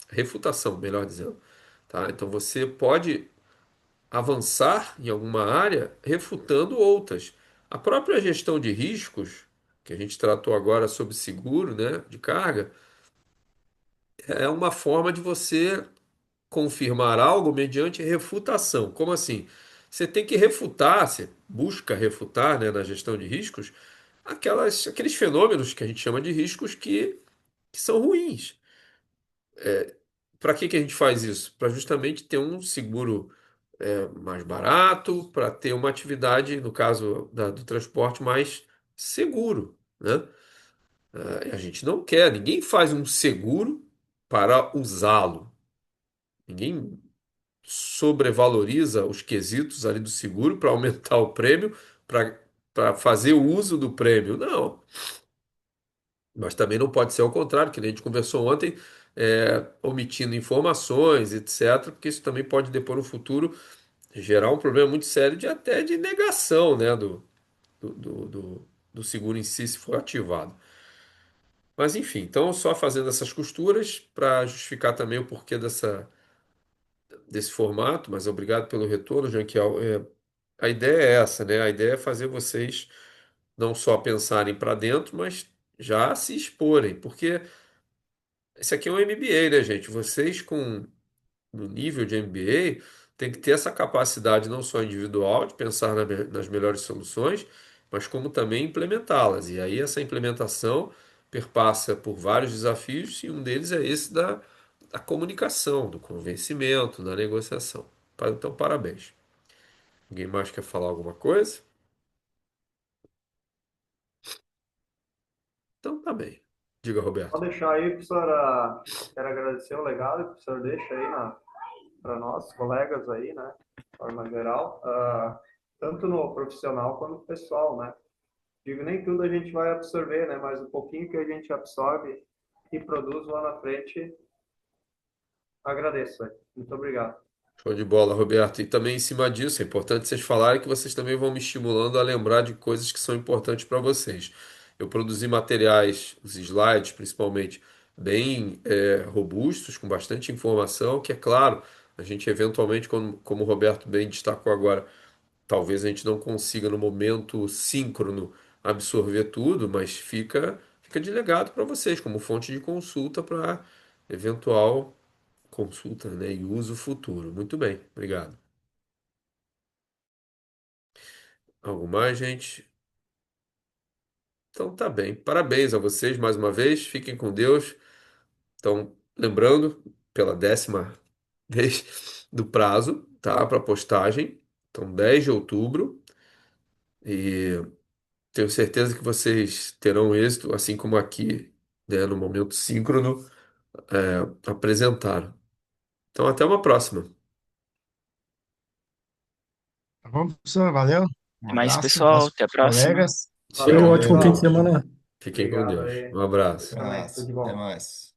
refutação, melhor dizendo, tá? Então você pode avançar em alguma área refutando outras. A própria gestão de riscos, que a gente tratou agora sobre seguro, né, de carga, é uma forma de você confirmar algo mediante refutação. Como assim? Você tem que refutar, você busca refutar, né, na gestão de riscos, aqueles fenômenos que a gente chama de riscos que são ruins. Para que a gente faz isso? Para justamente ter um seguro mais barato, para ter uma atividade, no caso do transporte, mais seguro, né? A gente não quer, ninguém faz um seguro para usá-lo. Ninguém sobrevaloriza os quesitos ali do seguro para aumentar o prêmio, para fazer o uso do prêmio. Não. Mas também não pode ser ao contrário, que nem a gente conversou ontem, omitindo informações, etc., porque isso também pode depois no futuro gerar um problema muito sério de até de negação, né, do, do, do- do seguro em si se for ativado. Mas enfim, então só fazendo essas costuras para justificar também o porquê desse formato, mas obrigado pelo retorno, Janquiel. A ideia é essa, né? A ideia é fazer vocês não só pensarem para dentro, mas já se exporem, porque esse aqui é um MBA, né, gente? Vocês com no nível de MBA tem que ter essa capacidade não só individual de pensar nas melhores soluções, mas como também implementá-las. E aí essa implementação perpassa por vários desafios, e um deles é esse da comunicação, do convencimento, da negociação. Então, parabéns. Alguém mais quer falar alguma coisa? Então tá bem. Diga, Pode Roberto. deixar aí, professor, quero agradecer o legado que o professor deixa aí para nós, colegas aí, né, de forma geral, tanto no profissional quanto no pessoal, né. Digo, nem tudo a gente vai absorver, né, mas o pouquinho que a gente absorve e produz lá na frente, agradeço aí. Muito obrigado. Show de bola, Roberto. E também em cima disso, é importante vocês falarem que vocês também vão me estimulando a lembrar de coisas que são importantes para vocês. Eu produzi materiais, os slides principalmente, bem robustos, com bastante informação, que é claro, a gente eventualmente, como o Roberto bem destacou agora, talvez a gente não consiga no momento síncrono absorver tudo, mas fica de legado para vocês, como fonte de consulta para eventual consulta, né, e uso futuro. Muito bem, obrigado. Algo mais, gente? Então tá bem. Parabéns a vocês mais uma vez. Fiquem com Deus. Então, lembrando, pela 10ª vez do prazo, tá? Para postagem. Então, 10 de outubro. E tenho certeza que vocês terão êxito, assim como aqui, né, no momento síncrono, apresentaram. Então, até uma próxima. Tá bom, professor? Valeu. Um Até mais, abraço pessoal. aos Até a próxima. colegas. E um Valeu, Tchau. ótimo fim de pessoal. semana. Fiquem com Obrigado Deus. aí. Um Você abraço. também. Tudo Abraço, de até bom. mais.